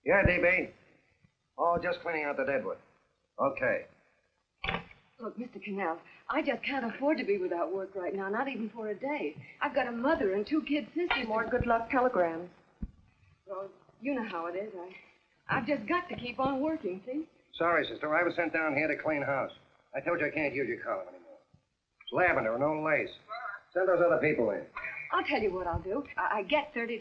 Yeah, DB. Oh, just cleaning out the deadwood. Okay. Look, Mr. Cannell, I just can't afford to be without work right now, not even for a day. I've got a mother and 2 kid sisters. More good luck telegrams. Well, you know how it is. I've just got to keep on working, see? Sorry, sister. I was sent down here to clean house. I told you I can't use your column anymore. It's lavender and no lace. Send those other people in. I'll tell you what I'll do. I get $30.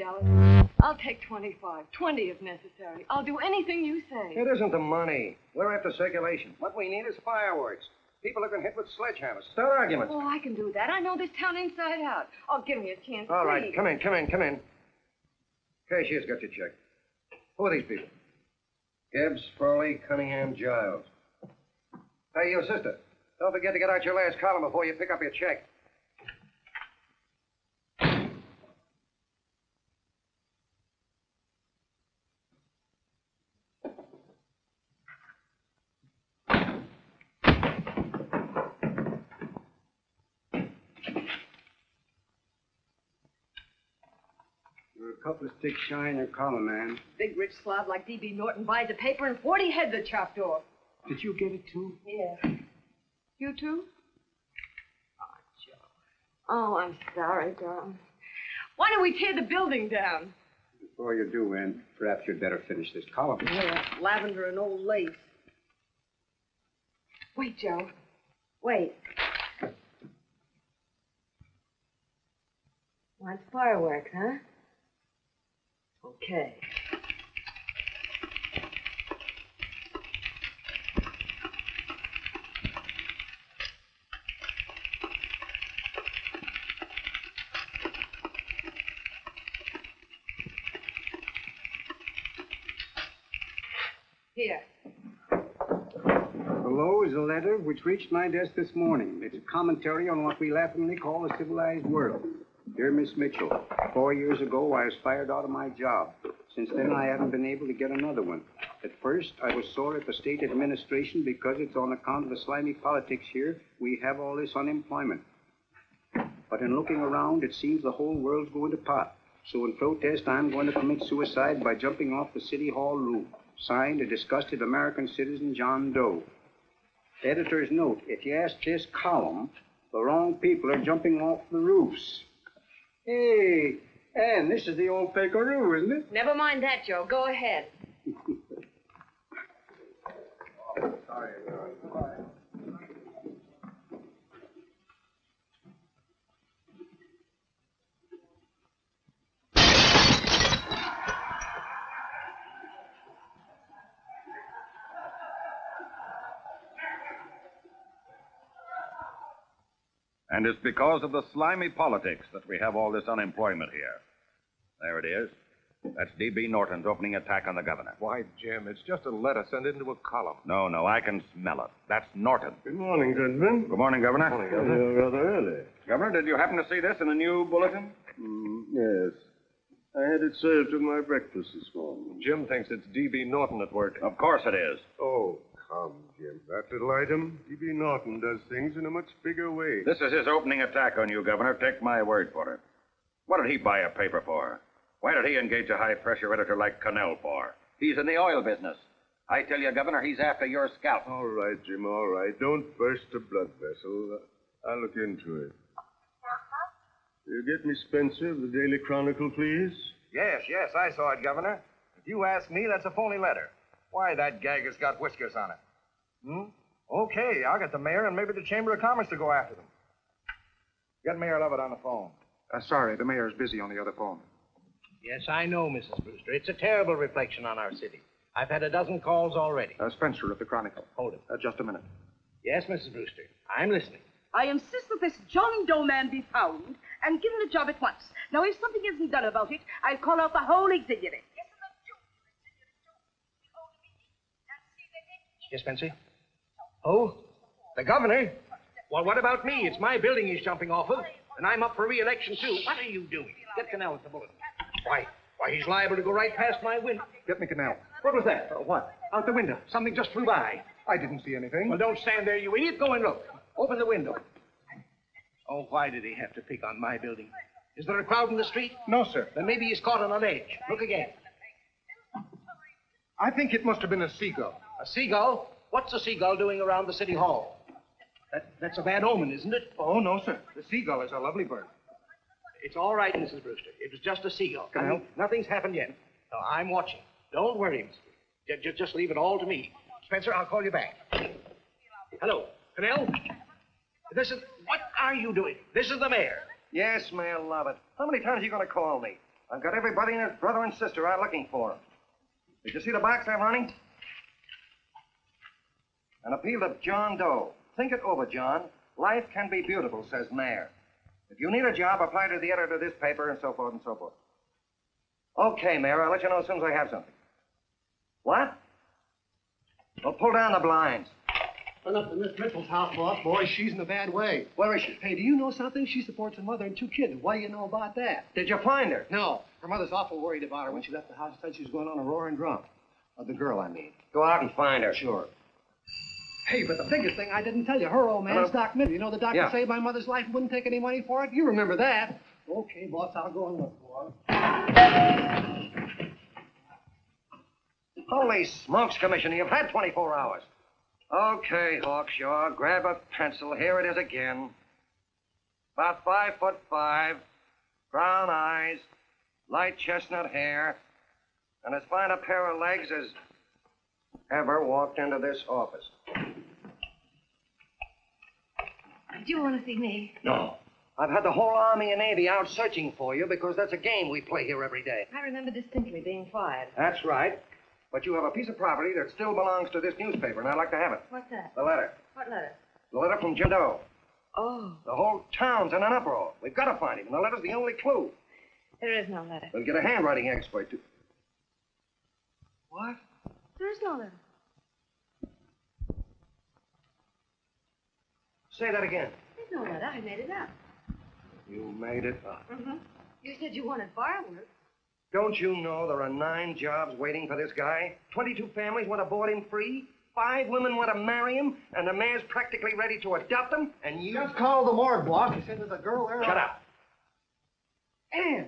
I'll take 25, 20 if necessary. I'll do anything you say. It isn't the money. We're after circulation. What we need is fireworks. People have been hit with sledgehammers. Start arguments. Oh, I can do that. I know this town inside out. Oh, give me a chance, All right, please. come in. Cashier's got your check. Who are these people? Gibbs, Frawley, Cunningham, Giles. Hey, you sister. Don't forget to get out your last column before you pick up your check. A couple of sticks shy in your column, man. Big rich slob like D.B. Norton buys a paper and 40 heads are chopped off. Did you get it, too? Yeah. You too? Oh, Joe. Oh, I'm sorry, darling. Why don't we tear the building down? Before you do, Ann, perhaps you'd better finish this column. Yeah, lavender and old lace. Wait, Joe. Wait. Wants fireworks, huh? Okay. Here. Below is a letter which reached my desk this morning. It's a commentary on what we laughingly call the civilized world. Dear Miss Mitchell, 4 years ago, I was fired out of my job. Since then, I haven't been able to get another one. At first, I was sore at the state administration because it's on account of the slimy politics here we have all this unemployment. But in looking around, it seems the whole world's going to pot. So in protest, I'm going to commit suicide by jumping off the City Hall roof. Signed, a disgusted American citizen, John Doe. Editor's note, if you ask this column, the wrong people are jumping off the roofs. Hey, Ann, this is the old Pekaroo, isn't it? Never mind that, Joe. Go ahead. Sorry. And it's because of the slimy politics that we have all this unemployment here. There it is. That's D.B. Norton's opening attack on the governor. Why, Jim, it's just a letter sent into a column. No, I can smell it. That's Norton. Good morning, gentlemen. Good morning, Governor. Good morning, Governor. You're rather early. Governor, did you happen to see this in the new bulletin? Yes. I had it served with my breakfast this morning. Jim thinks it's D.B. Norton at work. Of course it is. Oh, come, Jim. That little item, D.B. Norton does things in a much bigger way. This is his opening attack on you, Governor. Take my word for it. What did he buy a paper for? Why did he engage a high-pressure editor like Cannell for? He's in the oil business. I tell you, Governor, he's after your scalp. All right, Jim, all right. Don't burst a blood vessel. I'll look into it. You get me Spencer of the Daily Chronicle, please? Yes, I saw it, Governor. If you ask me, that's a phony letter. Why, that gag has got whiskers on it. Okay, I'll get the mayor and maybe the Chamber of Commerce to go after them. Get Mayor Lovett on the phone. Sorry, the mayor's busy on the other phone. Yes, I know, Mrs. Brewster. It's a terrible reflection on our city. I've had a dozen calls already. Spencer of the Chronicle. Hold it. Just a minute. Yes, Mrs. Brewster. I'm listening. I insist that this John Doe man be found and given a job at once. Now, if something isn't done about it, I'll call out the whole auxiliary. Yes, Spencer? Oh? The governor? Well, what about me? It's my building he's jumping off of, and I'm up for re-election, too. What are you doing? Get Cannell at the bulletin. Why, he's liable to go right past my window. Get me Cannell. What was that? What? Out the window. Something just flew by. I didn't see anything. Well, don't stand there, you idiot. Go and look. Open the window. Oh, why did he have to pick on my building? Is there a crowd in the street? No, sir. Then maybe he's caught on a ledge. Look again. I think it must have been a seagull. A seagull? What's a seagull doing around the city hall? That's a bad omen, isn't it? Oh, no, sir. The seagull is a lovely bird. It's all right, Mrs. Brewster. It was just a seagull. Nothing's happened yet. No, I'm watching. Don't worry, Mr. Just leave it all to me. Spencer, I'll call you back. Hello, Canell? What are you doing? This is the mayor. Yes, Mayor Lovett. How many times are you going to call me? I've got everybody and his brother and sister out looking for him. Did you see the box I'm running? An appeal to John Doe. Think it over, John. Life can be beautiful, says Mayor. If you need a job, apply to the editor of this paper, and so forth and so forth. Okay, Mayor, I'll let you know as soon as I have something. What? Well, pull down the blinds. Went up to Miss Mitchell's house, boss. Boy, she's in a bad way. Where is she? Hey, do you know something? She supports a mother and 2 kids. What do you know about that? Did you find her? No. Her mother's awful worried about her. When she left the house, said she was going on a roaring drunk. The girl, I mean. Go out and find her. Sure. Hey, but the biggest thing I didn't tell you, her old man's Doc Mitchell. You know the doctor saved my mother's life and wouldn't take any money for it? You remember that. Okay, boss, I'll go and look for her. Holy smokes, Commissioner, you've had 24 hours. Okay, Hawkshaw, grab a pencil. Here it is again. About 5'5", brown eyes, light chestnut hair, and as fine a pair of legs as ever walked into this office. Do you want to see me? No. I've had the whole Army and Navy out searching for you because that's a game we play here every day. I remember distinctly being fired. That's right. But you have a piece of property that still belongs to this newspaper, and I'd like to have it. What's that? The letter. What letter? The letter from John Doe. Oh. The whole town's in an uproar. We've got to find him, and the letter's the only clue. There is no letter. We'll get a handwriting expert to... What? There is no letter. Say that again. There's no letter. I made it up. You made it up. Mm-hmm. You said you wanted fireworks. Don't you know there are 9 jobs waiting for this guy? 22 families want to board him free. 5 women want to marry him, and the mayor's practically ready to adopt him, and you... Just call the morgue, boss. He said there's a girl there. Shut up. Ann,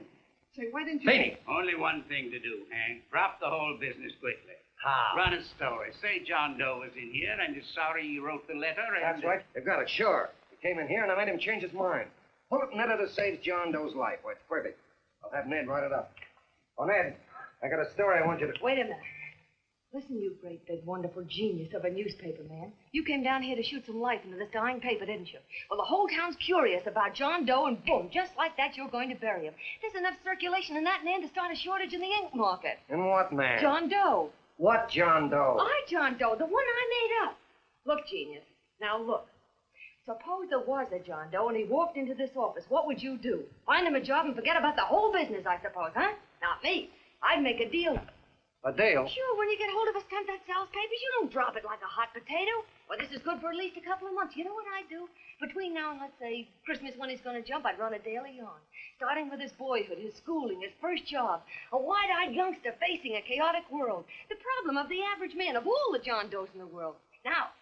say, why didn't you... Feeney. Only one thing to do, Hank. Drop the whole business quickly. How? Run a story. Say John Doe was in here and is sorry you wrote the letter and... That's right. They've got it, sure. He came in here, and I made him change his mind. Pull it, Ned, to save John Doe's life. Well, it's perfect. I'll have Ned write it up. Oh, Ned, I got a story I want you to... Wait a minute. Listen, you great, big, wonderful genius of a newspaper man. You came down here to shoot some life into this dying paper, didn't you? Well, the whole town's curious about John Doe, and boom, just like that, you're going to bury him. There's enough circulation in that man to start a shortage in the ink market. In what man? John Doe. What John Doe? John Doe, the one I made up. Look, genius. Now, look. Suppose there was a John Doe and he walked into this office. What would you do? Find him a job and forget about the whole business, I suppose, huh? Not me. I'd make a deal. A deal? Sure, when you get hold of a stunt that sells papers, you don't drop it like a hot potato. Well, this is good for at least a couple of months. You know what I'd do? Between now and, let's say, Christmas when he's going to jump, I'd run a daily on. Starting with his boyhood, his schooling, his first job. A wide-eyed youngster facing a chaotic world. The problem of the average man, of all the John Does in the world. Now,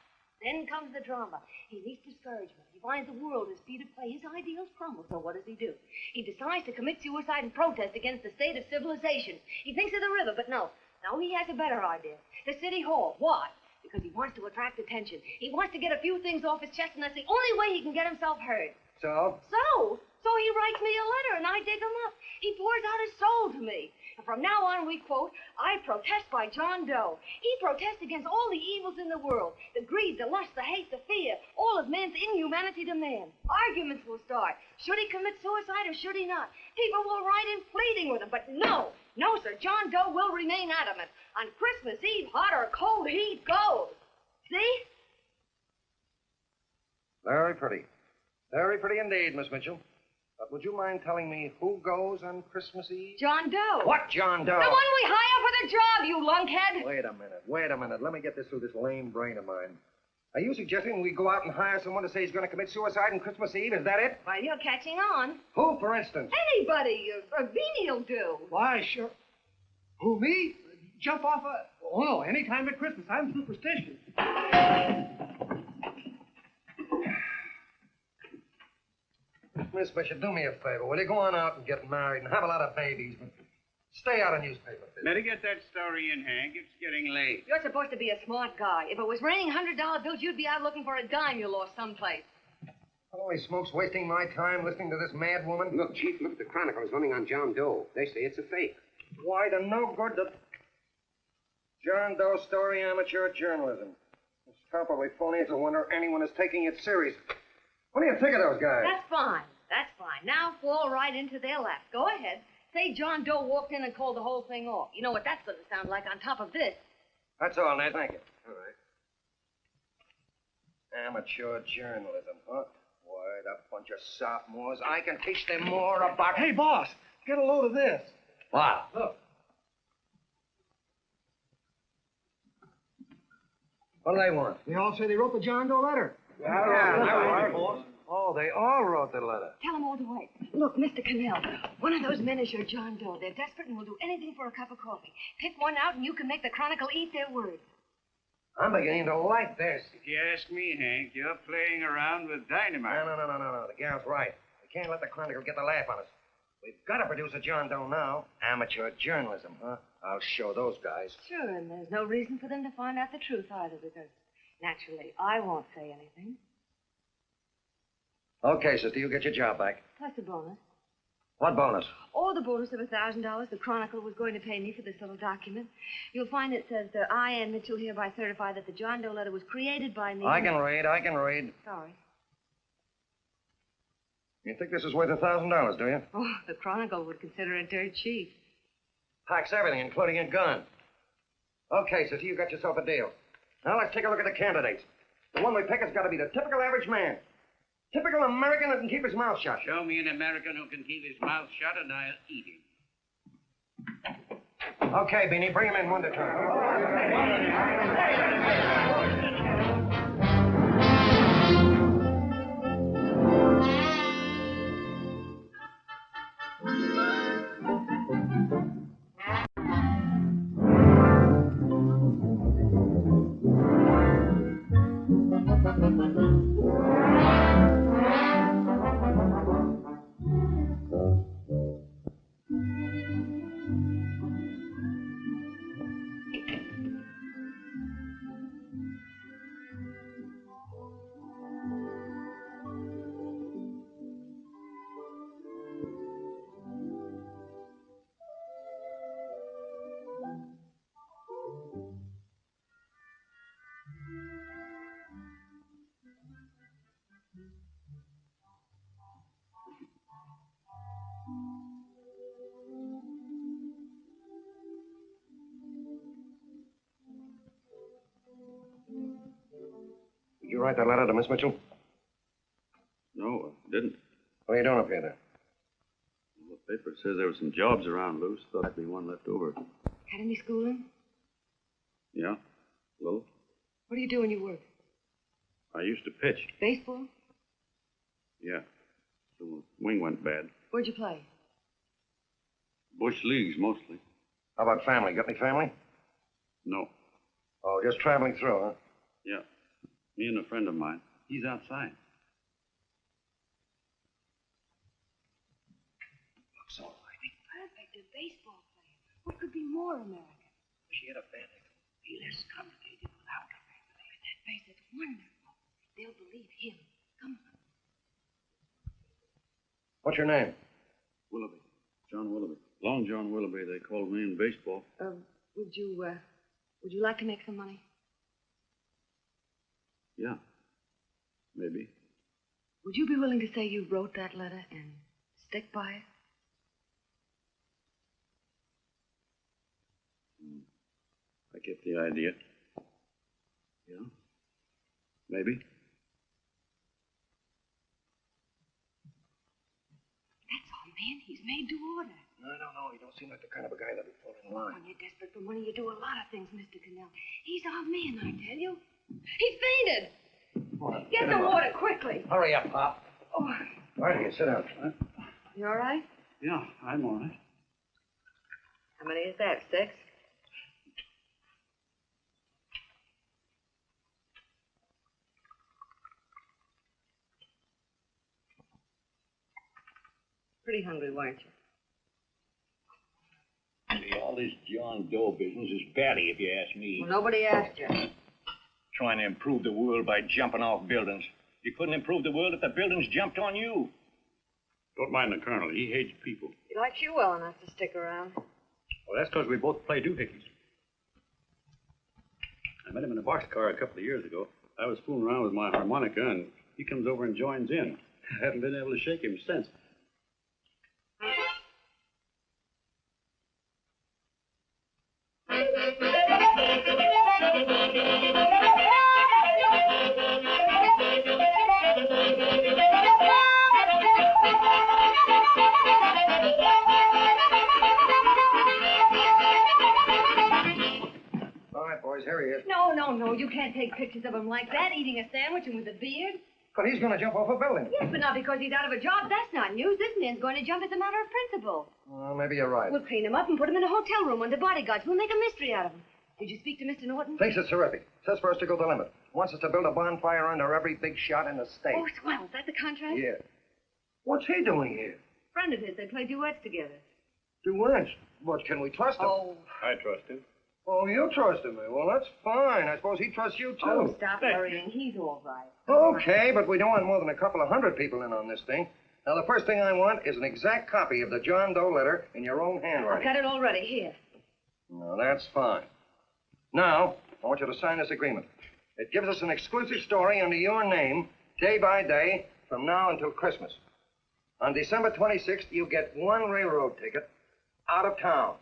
then comes the drama. He meets discouragement. He finds the world is free to play. His ideals crumble. So what does he do? He decides to commit suicide and protest against the state of civilization. He thinks of the river, but no. No, he has a better idea. The city hall. Why? Because he wants to attract attention. He wants to get a few things off his chest, and that's the only way he can get himself heard. So? So he writes me a letter, and I dig him up. He pours out his soul to me. And from now on, we quote, I protest by John Doe. He protests against all the evils in the world. The greed, the lust, the hate, the fear. All of man's inhumanity to man. Arguments will start. Should he commit suicide or should he not? People will write in pleading with him. But no, sir. John Doe will remain adamant. On Christmas Eve, hot or cold, he goes. See? Very pretty. Very pretty indeed, Miss Mitchell. But would you mind telling me who goes on Christmas Eve? John Doe. What John Doe? The one we hire for the job, you lunkhead. Wait a minute. Let me get this through this lame brain of mine. Are you suggesting we go out and hire someone to say he's going to commit suicide on Christmas Eve? Is that it? Well, you're catching on. Who, for instance? Anybody. Beanie will do. Why, sure. Who, me? Jump off a... Oh, no, any time at Christmas. I'm superstitious. Miss Bishop, do me a favor. Will you go on out and get married and have a lot of babies, but Stay out of newspaper business. Better get that story in, Hank. It's getting late. You're supposed to be a smart guy. If it was raining $100 bills, you'd be out looking for a dime you lost someplace. Holy smokes, wasting my time listening to this mad woman. Look, Chief, look at the Chronicles running on John Doe. They say it's a fake. Why, the no good to... John Doe story, amateur journalism. It's probably phony. It's a wonder anyone is taking it serious. What do you think of those guys? That's fine. That's fine. Now fall right into their laps. Go ahead. Say John Doe walked in and called the whole thing off. You know what that's going to sound like on top of this. That's all, Ned. Thank you. All right. Amateur journalism, huh? Why, that bunch of sophomores. I can teach them more about... Hey, boss, get a load of this. What? Look. What do they want? They all say they wrote the John Doe letter. Yeah, boss. Oh, they all wrote the letter. Tell them all to wait. Look, Mr. Cannell, one of those men is your John Doe. They're desperate and will do anything for a cup of coffee. Pick one out and you can make the Chronicle eat their words. I'm beginning to like this. If you ask me, Hank, you're playing around with dynamite. No. The gal's right. We can't let the Chronicle get the laugh on us. We've got to produce a John Doe now. Amateur journalism, huh? I'll show those guys. Sure, and there's no reason for them to find out the truth either, because naturally I won't say anything. Okay, sister, you get your job back. Plus a bonus. What bonus? Or the bonus of $1,000 the Chronicle was going to pay me for this little document. You'll find it says that I, Ann Mitchell, hereby certify that the John Doe letter was created by me. I can read. Sorry. You think this is worth $1,000, do you? Oh, the Chronicle would consider it dirt cheap. Packs everything, including a gun. Okay, sister, you got yourself a deal. Now let's take a look at the candidates. The one we pick has got to be the typical average man. Typical American that can keep his mouth shut. Show me an American who can keep his mouth shut and I'll eat him. Okay, Beanie, bring him in one at a time. Did you write that letter to Miss Mitchell? No, I didn't. What are you doing up here, then? The paper says there were some jobs around loose. Thought there'd be one left over. Had any schooling? Yeah, a little. What do you do when you work? I used to pitch. Baseball? Yeah. So the wing went bad. Where'd you play? Bush leagues, mostly. How about family? Got any family? No. Oh, just traveling through, huh? Yeah. Me and a friend of mine. He's outside. Looks all right. Perfect, a baseball player. What could be more American? She had a family. Be less complicated without a family. But that face is wonderful. They'll believe him. Come on. What's your name? Willoughby. John Willoughby. Long John Willoughby, they called me in baseball. Would you like to make some money? Yeah. Maybe. Would you be willing to say you wrote that letter and stick by it? I get the idea. Yeah. Maybe. That's all, man. He's made to order. I don't know. He don't seem like the kind of a guy that'd fall in line. When you're desperate for money, you do a lot of things, Mr. Cannell. He's our man, I tell you. He's fainted. Get the water quickly. Hurry up, Pop. Oh. All right, you sit down. Huh? You all right? Yeah, I'm all right. How many is that, 6? Pretty hungry, weren't you? this John Doe business is batty, if you ask me. Well, nobody asked you. Trying to improve the world by jumping off buildings. You couldn't improve the world if the buildings jumped on you. Don't mind the colonel. He hates people. He likes you well enough to stick around. Well, that's because we both play doohickeys. I met him in a boxcar a couple of years ago. I was fooling around with my harmonica, and he comes over and joins in. I haven't been able to shake him since. Here he is. No, you can't take pictures of him like that, eating a sandwich and with a beard. But he's going to jump off a building. Yes, but not because he's out of a job. That's not news. This man's going to jump as a matter of principle. Well, maybe you're right. We'll clean him up and put him in a hotel room under bodyguards. We'll make a mystery out of him. Did you speak to Mr. Norton? Thinks it's terrific. Says for us to go the limit. Wants us to build a bonfire under every big shot in the state. Oh, swell. Is that the contract? Yeah. What's he doing here? Friend of his. They play duets together. Duets? But can we trust him? Oh. I trust him. Oh, you trusted me. Well, that's fine. I suppose he trusts you, too. Oh, stop worrying. He's all right. Okay, but we don't want more than a couple of hundred people in on this thing. Now, the first thing I want is an exact copy of the John Doe letter in your own handwriting. I've got it already. Here. No, that's fine. Now, I want you to sign this agreement. It gives us an exclusive story under your name, day by day, from now until Christmas. On December 26th, you get one railroad ticket out of town.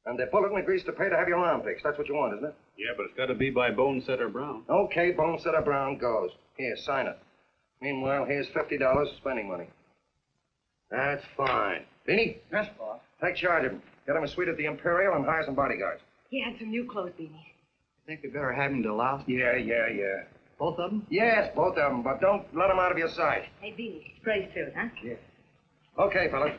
And the bulletin agrees to pay to have your arm fixed. That's what you want, isn't it? Yeah, but it's got to be by Bonesetter Brown. Okay, Bonesetter Brown goes. Here, sign it. Meanwhile, here's $50 spending money. That's fine. Beanie? Yes, boss. Take charge of him. Get him a suite at the Imperial and hire some bodyguards. He had some new clothes, Beanie. Think we better have him deloused? Yeah. Both of them? Yes, both of them, but don't let them out of your sight. Hey, Beanie, spray suit, huh? Yeah. Okay, fellas.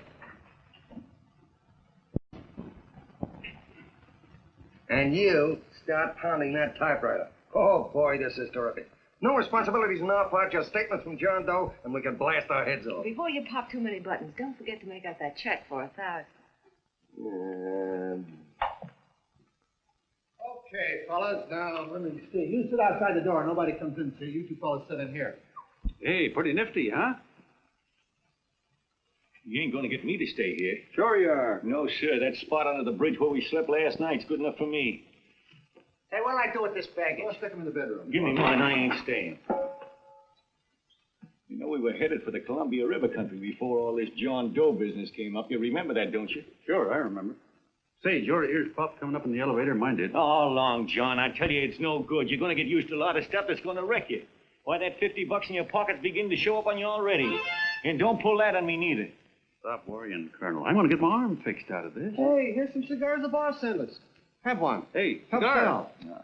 And you start pounding that typewriter. Oh, boy, this is terrific. No responsibilities on our part, just statements from John Doe, and we can blast our heads off. Before you pop too many buttons, don't forget to make out that check for $1,000. Okay, fellas, now let me see. You sit outside the door. Nobody comes in, see. You two fellas sit in here. Hey, pretty nifty, huh? You ain't going to get me to stay here. Sure you are. No, sir. That spot under the bridge where we slept last night's good enough for me. Hey, what'll I do with this baggage? Let's stick him in the bedroom. Give me mine. I ain't staying. You know, we were headed for the Columbia River country before all this John Doe business came up. You remember that, don't you? Sure, I remember. Say, your ears popped coming up in the elevator. Mine did. All along, John. I tell you, it's no good. You're going to get used to a lot of stuff that's going to wreck you. Why, that $50 in your pocket's beginning to show up on you already. And don't pull that on me, neither. Stop worrying, Colonel. I'm going to get my arm fixed out of this. Hey, here's some cigars the boss sent us. Have one. Hey, Help cigar. sell. No.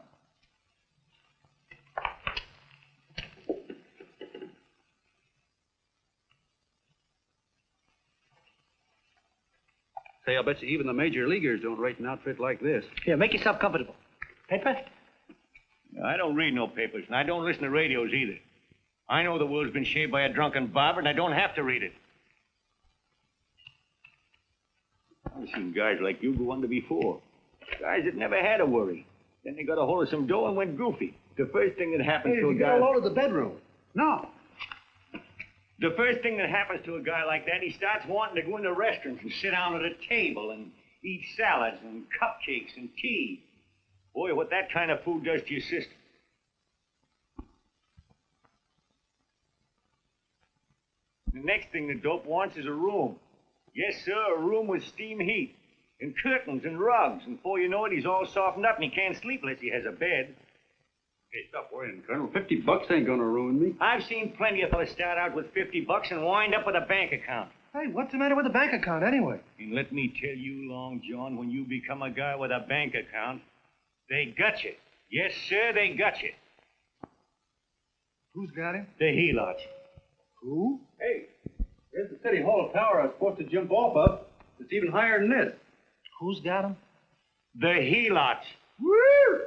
Say, I'll bet you even the major leaguers don't rate an outfit like this. Here, make yourself comfortable. Paper? I don't read no papers, and I don't listen to radios either. I know the world's been shaped by a drunken barber, and I don't have to read it. I've seen guys like you go under before. Guys that never had a worry. Then they got a hold of some dough and went goofy. The first thing that happens Hey, to a you guy... get a load of the bedroom. No. The first thing that happens to a guy like that, he starts wanting to go into restaurants and sit down at a table and eat salads and cupcakes and tea. Boy, what that kind of food does to your system. The next thing the dope wants is a room. Yes, sir, a room with steam heat and curtains and rugs. And before you know it, he's all softened up and he can't sleep unless he has a bed. Hey, stop worrying, Colonel. $50 ain't going to ruin me. I've seen plenty of fellas start out with $50 and wind up with a bank account. Hey, what's the matter with the bank account anyway? And let me tell you, Long John, when you become a guy with a bank account, they got you. Yes, sir, they got you. Who's got him? The helots. Who? Hey, there's the City Hall tower I was supposed to jump off of. It's even higher than this. Who's got him? The helots. Woo!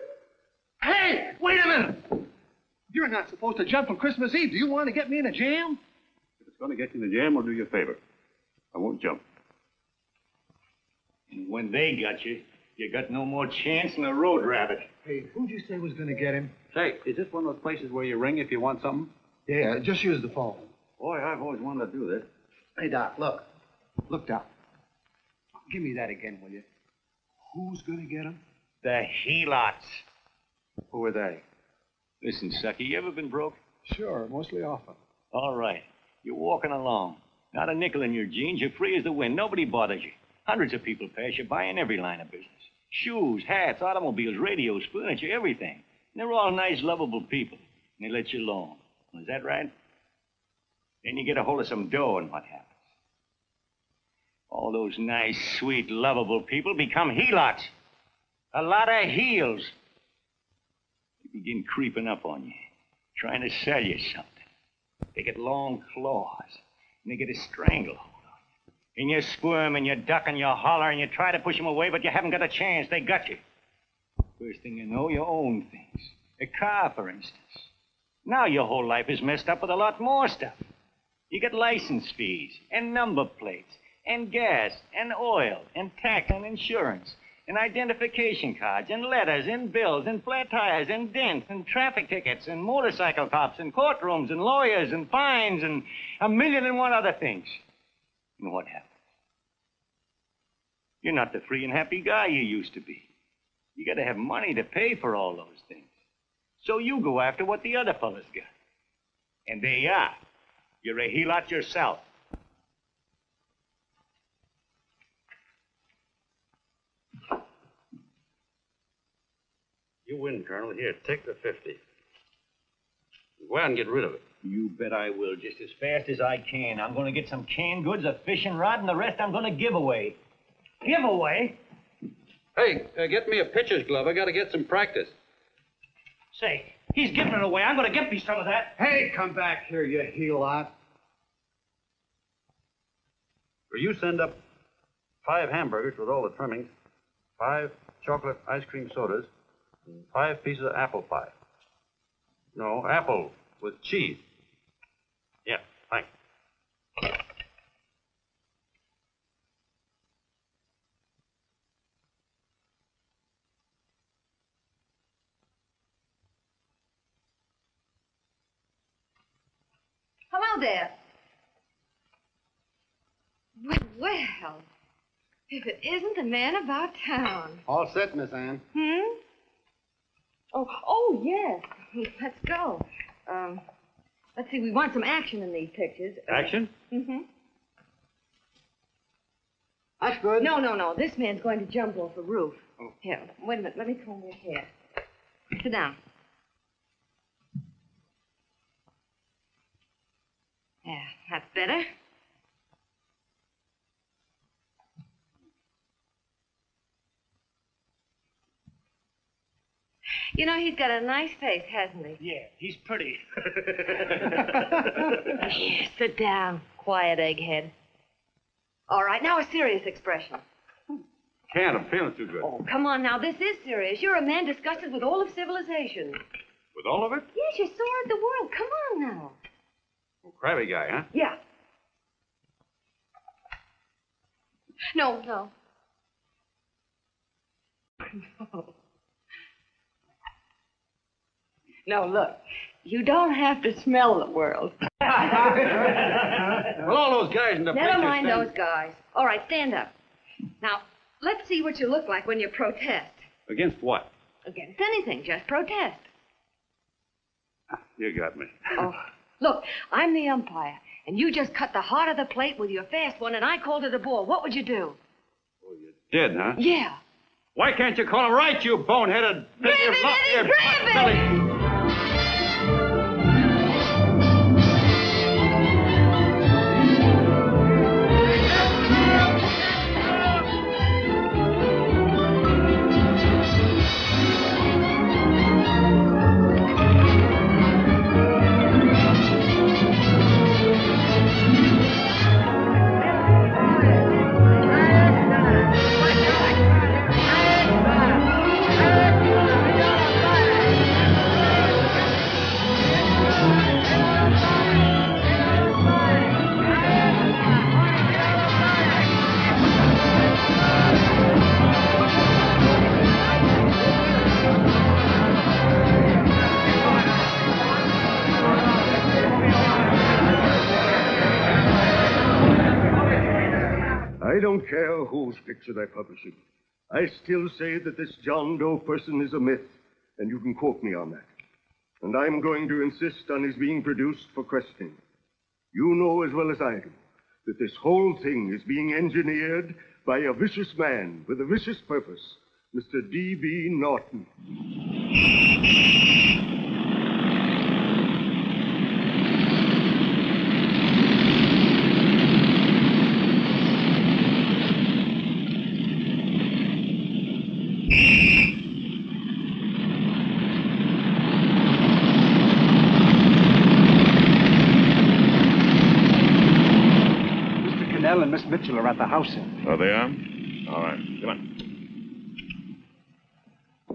Hey, wait a minute! You're not supposed to jump on Christmas Eve. Do you want to get me in a jam? If it's going to get you in the jam, I'll do you a favor. I won't jump. And when they got you, You got no more chance than a road rabbit. Hey, who'd you say was going to get him? Say, is this one of those places where you ring if you want something? Yeah, just use the phone. Boy, I've always wanted to do this. Hey, Doc, look. Look, Doc. Give me that again, will you? Who's going to get him? The helots. Who are they? Listen, Sucky, you ever been broke? Sure, mostly often. All right. You're walking along. Not a nickel in your jeans. You're free as the wind. Nobody bothers you. Hundreds of people pass you by in every line of business. Shoes, hats, automobiles, radios, furniture, everything. And they're all nice, lovable people. And they let you alone. Is that right? Then you get a hold of some dough, and what happens? All those nice, sweet, lovable people become helots. A lot of heels. They begin creeping up on you, trying to sell you something. They get long claws, and they get a stranglehold on you. And you squirm, and you duck, and you holler, and you try to push them away, but you haven't got a chance. They got you. First thing you know, you own things. A car, for instance. Now your whole life is messed up with a lot more stuff. You get license fees, and number plates, and gas, and oil, and tax, and insurance, and identification cards, and letters, and bills, and flat tires, and dents, and traffic tickets, and motorcycle cops, and courtrooms, and lawyers, and fines, and 1,000,001 other things. And what happens? You're not the free and happy guy you used to be. You got to have money to pay for all those things. So you go after what the other fellas got. And there you are. You're a helot yourself. You win, Colonel. Here, take the 50. Go out and get rid of it. You bet I will, just as fast as I can. I'm going to get some canned goods, a fishing rod, and the rest I'm going to give away. Give away? Hey, get me a pitcher's glove. I got to get some practice. Say, he's giving it away. I'm going to get me some of that. Hey, come back here, you helot. Will you send up 5 hamburgers with all the trimmings, 5 chocolate ice cream sodas, and 5 pieces of apple pie? No, apple with cheese. Yeah, thanks. Hello there. Well, if it isn't the man about town. All set, Miss Anne. Oh, yes. Let's go. Let's see, we want some action in these pictures. Action? Mm-hmm. That's good. No. This man's going to jump off a roof. Oh. Here, wait a minute. Let me comb your hair. Sit down. Yeah, that's better. You know, he's got a nice face, hasn't he? Yeah, he's pretty. Here, sit down. Quiet, egghead. All right, now a serious expression. Can't. I'm feeling too good. Oh, come on now. This is serious. You're a man disgusted with all of civilization. With all of it? Yes, you saw the world. Come on now. Oh, crabby guy, huh? Yeah. No. No, look. You don't have to smell the world. Well, all those guys in the Never mind those guys. All right, stand up. Now, let's see what you look like when you protest. Against what? Against anything. Just protest. You got me. Oh, look, I'm the umpire, and you just cut the heart of the plate with your fast one, and I called it a ball. What would you do? Oh, you did, huh? Yeah. Why can't you call him right, you boneheaded... Grab it, Eddie, grab it! I don't care whose picture they're publishing. I still say that this John Doe person is a myth, and you can quote me on that. And I'm going to insist on his being produced for questioning. You know as well as I do that this whole thing is being engineered by a vicious man with a vicious purpose, Mr. D.B. Norton. And Miss Mitchell are at the house, sir. Oh, they are? All right. Come on.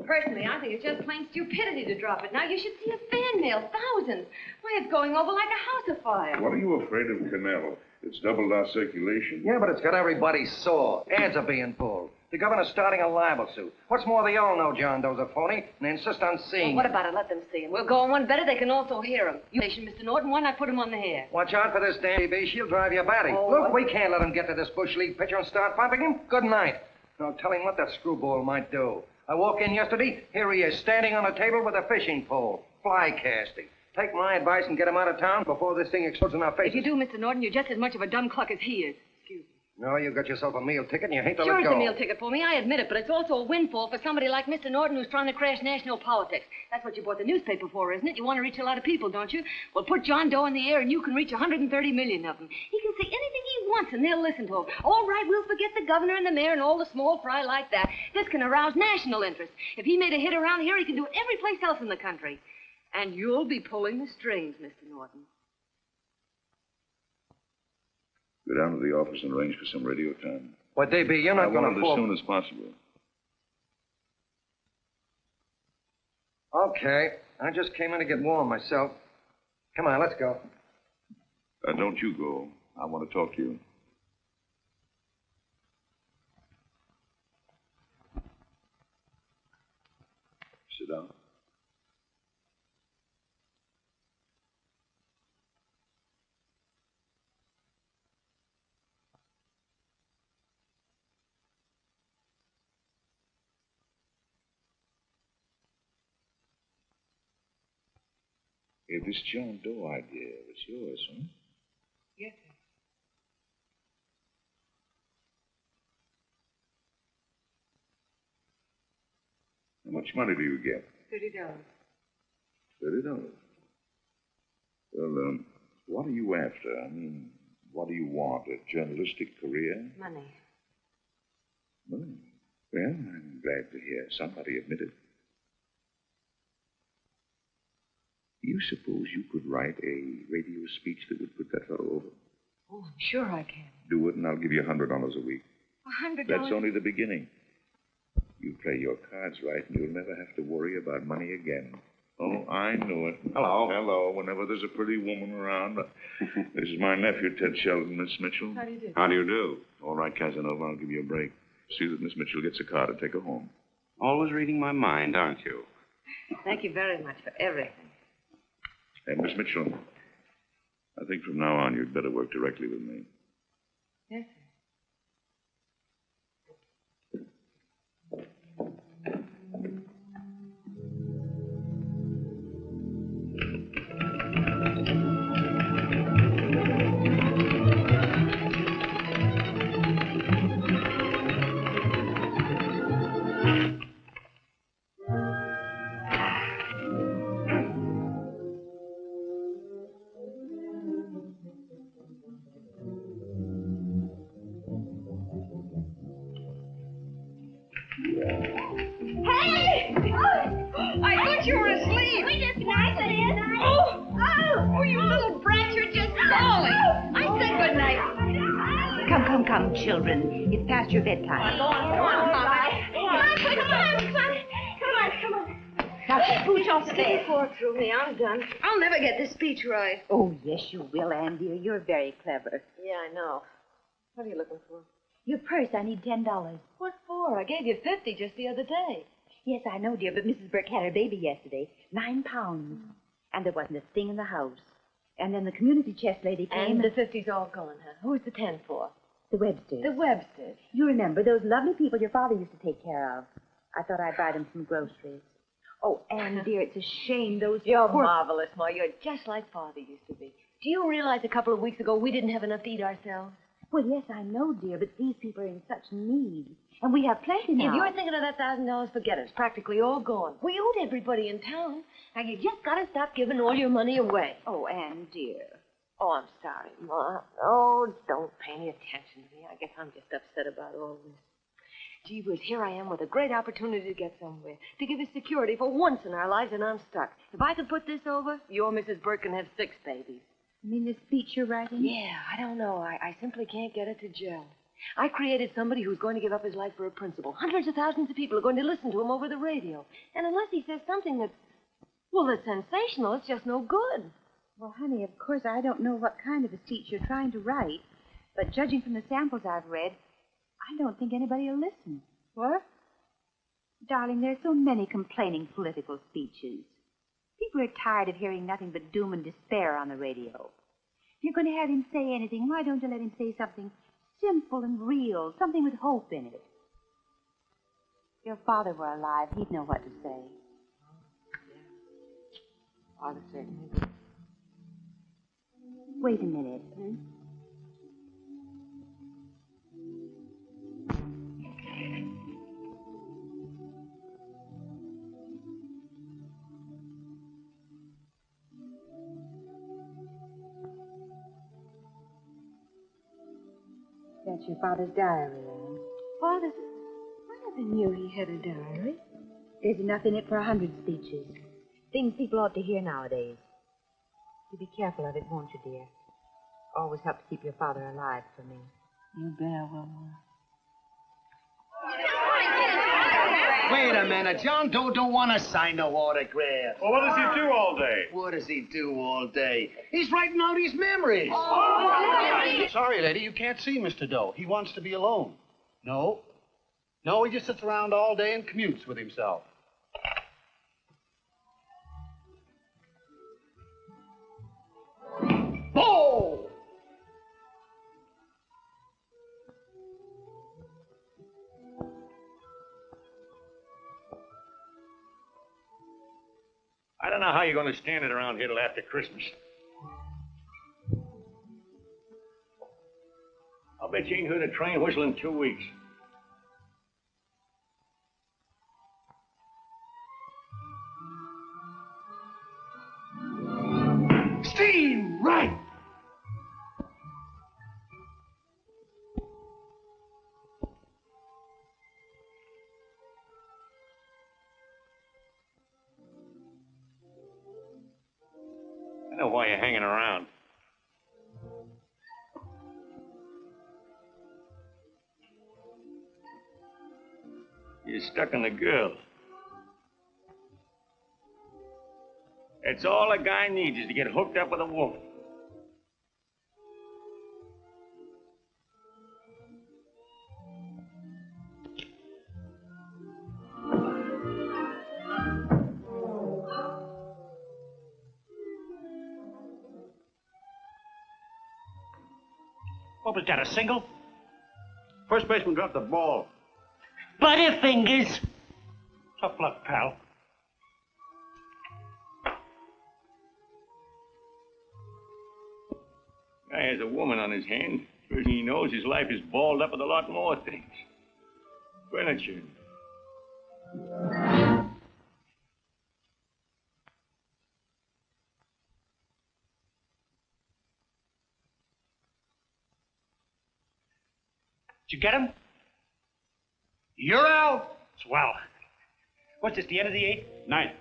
Personally, I think it's just plain stupidity to drop it. Now, you should see a fan mail, thousands. Why, it's going over like a house afire. What are you afraid of, Canal? It's doubled our circulation. Yeah, but it's got everybody sore. Ads are being pulled. The governor's starting a libel suit. What's more, they all know John Doe's a phony, and they insist on seeing Well, what him. about it? Let them see him. We'll go on one better. They can also hear him. You, Mr. Norton, why not put him on the hair? Watch out for this damn DB. She'll drive you batty. Oh, Look, what? we can't let him get to this Bush League pitcher and start pumping him. Good night. Now, tell him what that screwball might do. I walk in yesterday, here he is, standing on a table with a fishing pole, fly casting. Take my advice and get him out of town before this thing explodes in our faces. If you do, Mr. Norton, you're just as much of a dumb cluck as he is. Excuse me. No, you got yourself a meal ticket and you hate to Sure, let it's go. a meal ticket for me, I admit it, but it's also a windfall for somebody like Mr. Norton who's trying to crash national politics. That's what you bought the newspaper for, isn't it? You want to reach a lot of people, don't you? Well, put John Doe in the air and you can reach 130 million of them. He can say anything he wants and they'll listen to him. All right, we'll forget the governor and the mayor and all the small fry like that. This can arouse national interest. If he made a hit around here, he can do it every place else in the country. And you'll be pulling the strings, Mr. Norton. Go down to the office and arrange for some radio time. Well, DB, you're not going I want to it as soon as possible. Okay. I just came in to get warm myself. Come on, let's go. Don't you go. I want to talk to you. Sit down. Hey, this John Doe idea was yours, huh? Yes, sir. How much money do you get? $30. $30. Well, what are you after? I mean, what do you want? A journalistic career? Money. Money? Well, I'm glad to hear somebody admit it. Do you suppose you could write a radio speech that would put that fellow over? Oh, I'm sure I can. Do it, and I'll give you $100 a week. $100? That's only the beginning. You play your cards right, and you'll never have to worry about money again. Oh, I knew it. Hello. Hello. Whenever there's a pretty woman around. This is my nephew, Ted Sheldon, Miss Mitchell. How do you do? How do you do? All right, Casanova, I'll give you a break. See that Miss Mitchell gets a car to take her home. Always reading my mind, aren't you? Thank you very much for everything. And Miss Mitchell, I think from now on you'd better work directly with me. Yes, sir. Hey! Oh, I thought you were asleep. We just nice it is. Oh, you little brat, you're just falling. I said good night. Come, children. It's past your bedtime. Go on, Mama. Come on. Now, scooch off the bed. Poor through me, I'm done. I'll never get this speech right. Oh, yes, you will, Ann, dear. You're very clever. Yeah, I know. What are you looking for? Your purse, I need $10. What for? I gave you 50 just the other day. Yes, I know, dear, but Mrs. Burke had her baby yesterday. 9 pounds. And there wasn't a thing in the house. And then the community chest lady came. And the 50's all gone, huh? Who's the 10 for? The Websters. The Websters. You remember those lovely people your father used to take care of. I thought I'd buy them some groceries. Oh, Anne, dear, it's a shame those You're poor... marvelous, Ma. You're just like Father used to be. Do you realize a couple of weeks ago we didn't have enough to eat ourselves? Well, yes, I know, dear, but these people are in such need. And we have plenty now. If you're thinking of that $1,000, forget it. It's practically all gone. We owed everybody in town. Now, you just got to stop giving all your money away. Oh, Anne, dear. Oh, I'm sorry, Ma. Oh, don't pay any attention to me. I guess I'm just upset about all this. Gee whiz, here I am with a great opportunity to get somewhere, to give us security for once in our lives, and I'm stuck. If I could put this over, your Mrs. Burke can have 6 babies. You mean the speech you're writing? Yeah, I don't know. I simply can't get it to gel. I created somebody who's going to give up his life for a principle. Hundreds of thousands of people are going to listen to him over the radio. And unless he says something that's sensational, it's just no good. Well, honey, of course, I don't know what kind of a speech you're trying to write, but judging from the samples I've read, I don't think anybody will listen. What? Darling, there are so many complaining political speeches. People are tired of hearing nothing but doom and despair on the radio. If you're going to have him say anything, why don't you let him say something simple and real, something with hope in it? If your father were alive, he'd know what to say. Father certainly would. Wait a minute. That's your father's diary, Anne. Father's? I never knew he had a diary. There's enough in it for 100 speeches. Things people ought to hear nowadays. You be careful of it, won't you, dear? Always help to keep your father alive for me. You bet I will. Wait a minute. John Doe don't want to sign no autograph. Well, what does he do all day? What does he do all day? He's writing out his memories. Sorry, lady, you can't see Mr. Doe. He wants to be alone. No, he just sits around all day and commutes with himself. Oh! I don't know how you're going to stand it around here till after Christmas. I'll bet you ain't heard a train whistle in 2 weeks. Steam, right! I know why you're hanging around. You're stuck on the girl. That's all a guy needs is to get hooked up with a woman. What was that, a single? First baseman dropped the ball. Butterfingers. Tough luck, pal. Guy has a woman on his hand. First thing he knows, his life is balled up with a lot more things. Furniture. Did you get him? You're out. Swell. What's this, the end of the 8th? 9th.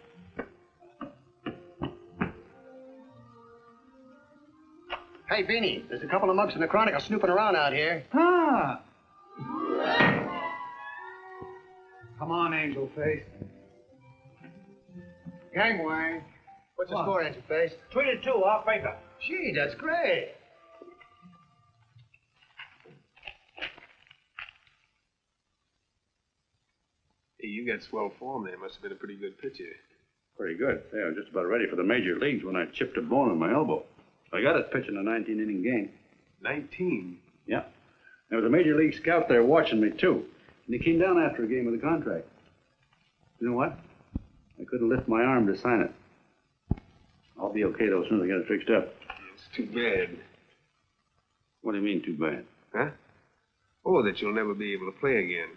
Hey, Beanie, there's a couple of mugs from the Chronicle snooping around out here. Ah! Come on, Angel Face. Gangway. What's the score, Angel Face? 3-2, off paper. Gee, that's great. Hey, you got swell form there. Must have been a pretty good pitcher. Pretty good. Yeah, I was just about ready for the major leagues when I chipped a bone in my elbow. I got it pitching a 19-inning game. 19? Yeah. There was a major league scout there watching me, too. And he came down after a game with a contract. You know what? I couldn't lift my arm to sign it. I'll be okay, though, as soon as I get it fixed up. It's too bad. What do you mean, too bad? Huh? Oh, that you'll never be able to play again.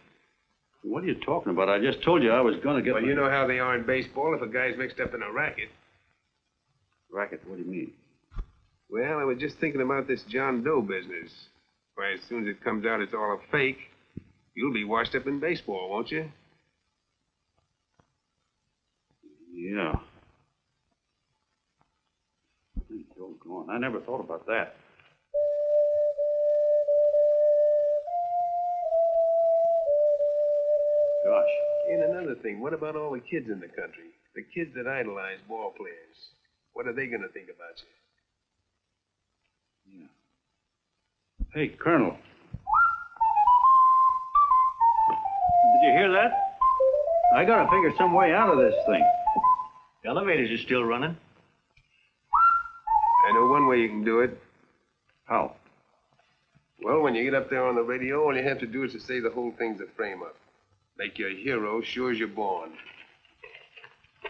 What are you talking about? I just told you I was going to get... Well, you know how they are in baseball if a guy's mixed up in a racket. Racket? What do you mean? Well, I was just thinking about this John Doe business. Why, as soon as it comes out it's all a fake, you'll be washed up in baseball, won't you? Yeah. Go on. I never thought about that. Gosh. And another thing, what about all the kids in the country? The kids that idolize ball players. What are they going to think about you? Yeah. Hey, Colonel. Did you hear that? I got to figure some way out of this thing. The elevators are still running. I know one way you can do it. How? Well, when you get up there on the radio, all you have to do is to say the whole thing's a frame-up. Make you a hero sure as you're born.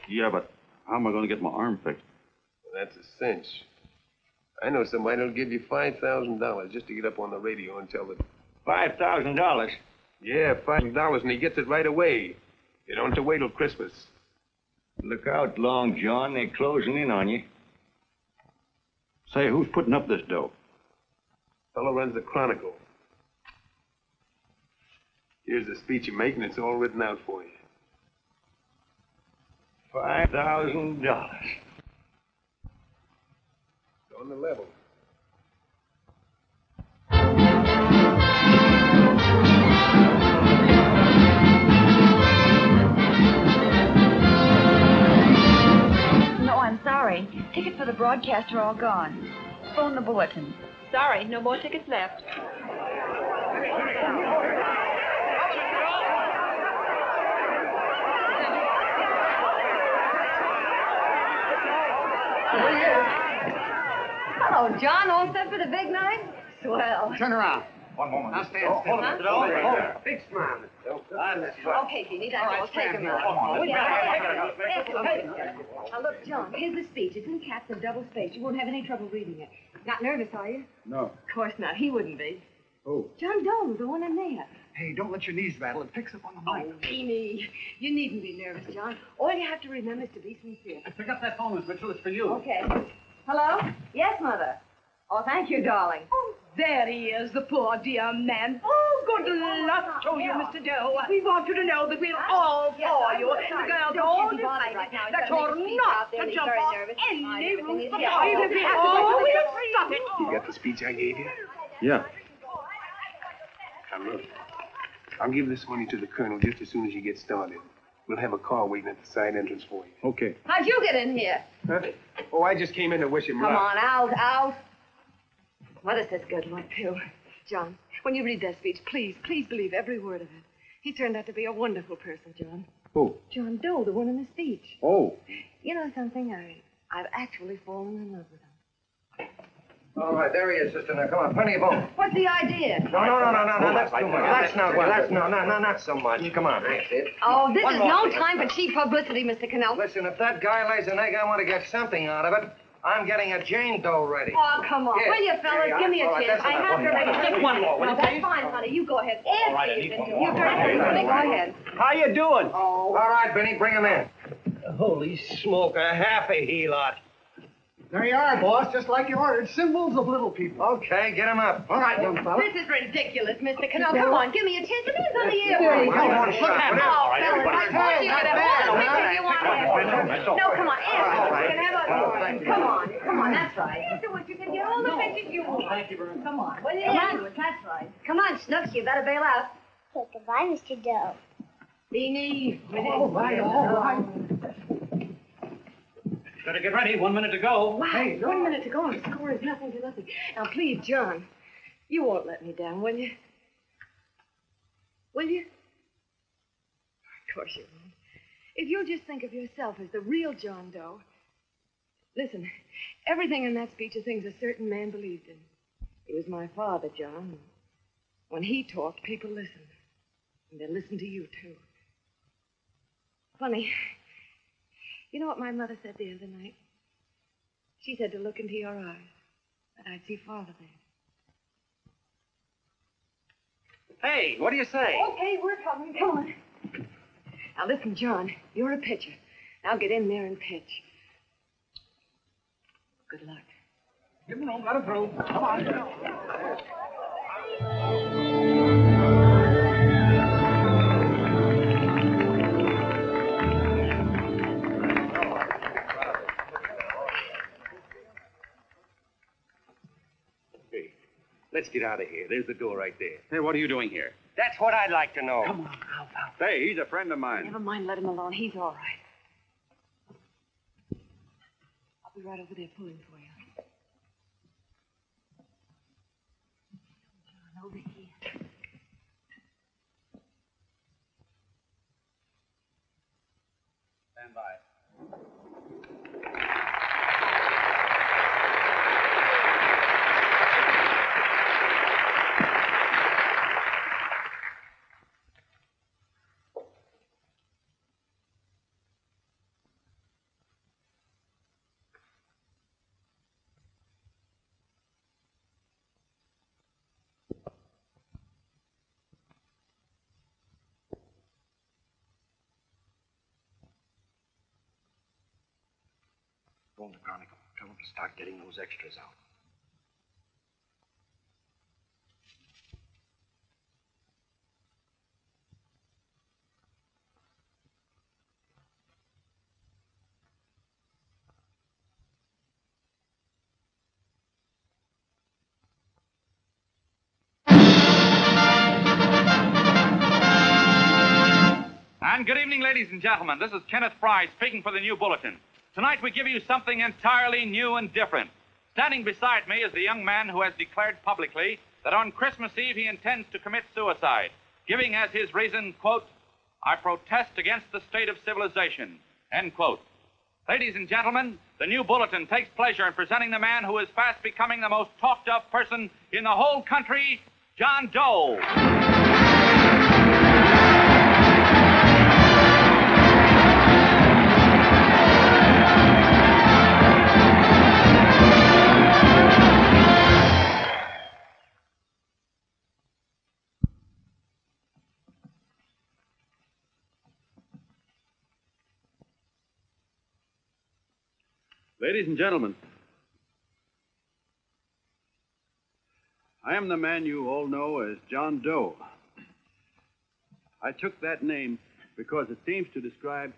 Yeah, but how am I going to get my arm fixed? Well, that's a cinch. I know somebody who'll give you $5,000 just to get up on the radio and tell the... $5,000? Yeah, $5,000, and he gets it right away. You don't have to wait till Christmas. Look out, Long John. They're closing in on you. Say, who's putting up this dough? Fellow runs the Chronicle. Here's the speech you make, and it's all written out for you. $5,000. On the level. No, I'm sorry. Tickets for the broadcast are all gone. Phone the bulletin. Sorry, no more tickets left. Hello, John. All set for the big night? Swell. Turn around. One moment. Now stand still. Hold it, hold it. Big smile, Mr. Doe. Okay, Jeannie, that's all. Take him out. Now, look, John, here's the speech. It's in caps and double spaced. You won't have any trouble reading it. Not nervous, are you? No. Of course not. He wouldn't be. Who? John Doe, the one in there. Hey, don't let your knees rattle. It picks up on the mic. Oh, Beanie. You needn't be nervous, John. All you have to remember is to be sincere. Pick up that phone, Miss Mitchell. It's for you. Okay. Hello? Yes, Mother. Oh, thank you, darling. Oh, there he is, the poor dear man. Oh, good luck to you, Mr. Doe. We want you to know that we're all for you. The girls all decide right now. that you're not to jump off any roof. Even if you have to Oh, we'll stop it. You got the speech I gave you? Yeah. Now, look. I'll give this money to the colonel just as soon as you get started. We'll have a car waiting at the side entrance for you. Okay. How'd you get in here? Huh? Oh, I just came in to wish him luck. Come on, out. Mother says good luck, too. John, when you read that speech, please believe every word of it. He turned out to be a wonderful person, John. Who? John Doe, the one in the speech. Oh. You know something? I've actually fallen in love with him. All right, there he is, sister. Now, come on, plenty of both. What's the idea? No, that's too much. That's not so much. Come on. That's it. Oh, this is no time for cheap publicity, Mr. Cannell. Listen, if that guy lays an egg, I want to get something out of it. I'm getting a Jane Doe ready. Oh, come on. Here. Will you, fellas? Here you Give me a are. All right, chance. that's I have enough. to ready. Just one more, will No, you, that's please? fine, honey. You go ahead. All right, I need one more. You've done it. Go ahead. How you doing? Oh. All right, Benny, bring him in. Holy smoke, a half a he-lot. There you are, boss, just like you ordered. Symbols of little people. Okay, get him up. All right, young fella. This is ridiculous, Mr. Cannell. Come on, give me a chance. The man's on the air. There you go. One shot. Oh, All right, fellas, I told you to have one. Which you want to have? No, come on, answer. You can have a... Come on, that's right. Answer what you can get all the pictures you want. Thank you very much. Come on. What do you do? That's right. Come on, Snooks, you better bail out. Okay, goodbye, Mr. Doe. Beanie. All right. Better get ready. 1 minute to go. Wow, Hey, 1 minute to go and the score is nothing to nothing. Now, please, John, you won't let me down, will you? Will you? Of course you won't. If you'll just think of yourself as the real John Doe. Listen, everything in that speech are things a certain man believed in. He was my father, John. When he talked, people listened. And they listened to you, too. Funny. You know what my mother said the other night? She said to look into your eyes, that I'd see Father there. Hey, what do you say? Okay, we're coming. Come on. Now, listen, John, you're a pitcher. Now get in there and pitch. Good luck. Give him room. Let him through. Come on. Hey, let's get out of here. There's the door right there. Hey, what are you doing here? That's what I'd like to know. Come on, out. Hey, he's a friend of mine. Never mind, let him alone. He's all right. I'll be right over there pulling for you. John, over here. Stand by. Go in the Chronicle. Tell them to start getting those extras out. And good evening, ladies and gentlemen. This is Kenneth Fry speaking for the New Bulletin. Tonight we give you something entirely new and different. Standing beside me is the young man who has declared publicly that on Christmas Eve he intends to commit suicide, giving as his reason, quote, "I protest against the state of civilization," end quote. Ladies and gentlemen, the New Bulletin takes pleasure in presenting the man who is fast becoming the most talked-of person in the whole country, John Doe. Ladies and gentlemen, I am the man you all know as John Doe. I took that name because it seems to describe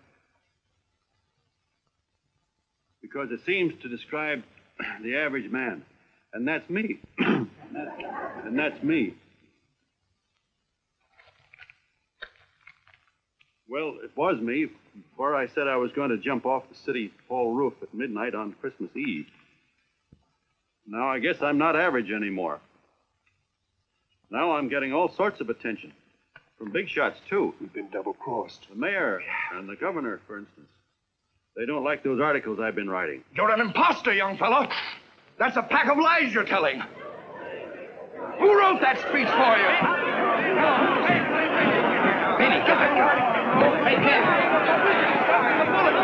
the average man. And that's me. And that's me. Well, it was me, before I said I was going to jump off the city hall roof at midnight on Christmas Eve. Now I guess I'm not average anymore. Now I'm getting all sorts of attention. From big shots, too. We've been double-crossed. The mayor and the governor, for instance. They don't like those articles I've been writing. You're an imposter, young fellow. That's a pack of lies you're telling. Who wrote that speech for you? Benny, get that guy. Hey, Ken. The bullet.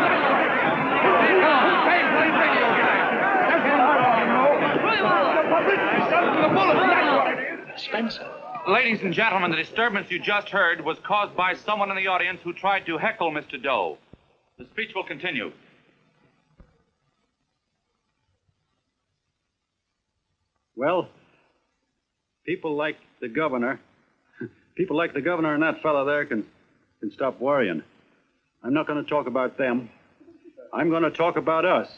Hey, play radio guy. That's what I want to know. The bullet. That's what it is. Spencer. Ladies and gentlemen, the disturbance you just heard was caused by someone in the audience who tried to heckle Mr. Doe. The speech will continue. Well, people like the governor and that fellow there can stop worrying. I'm not going to talk about them. I'm going to talk about us,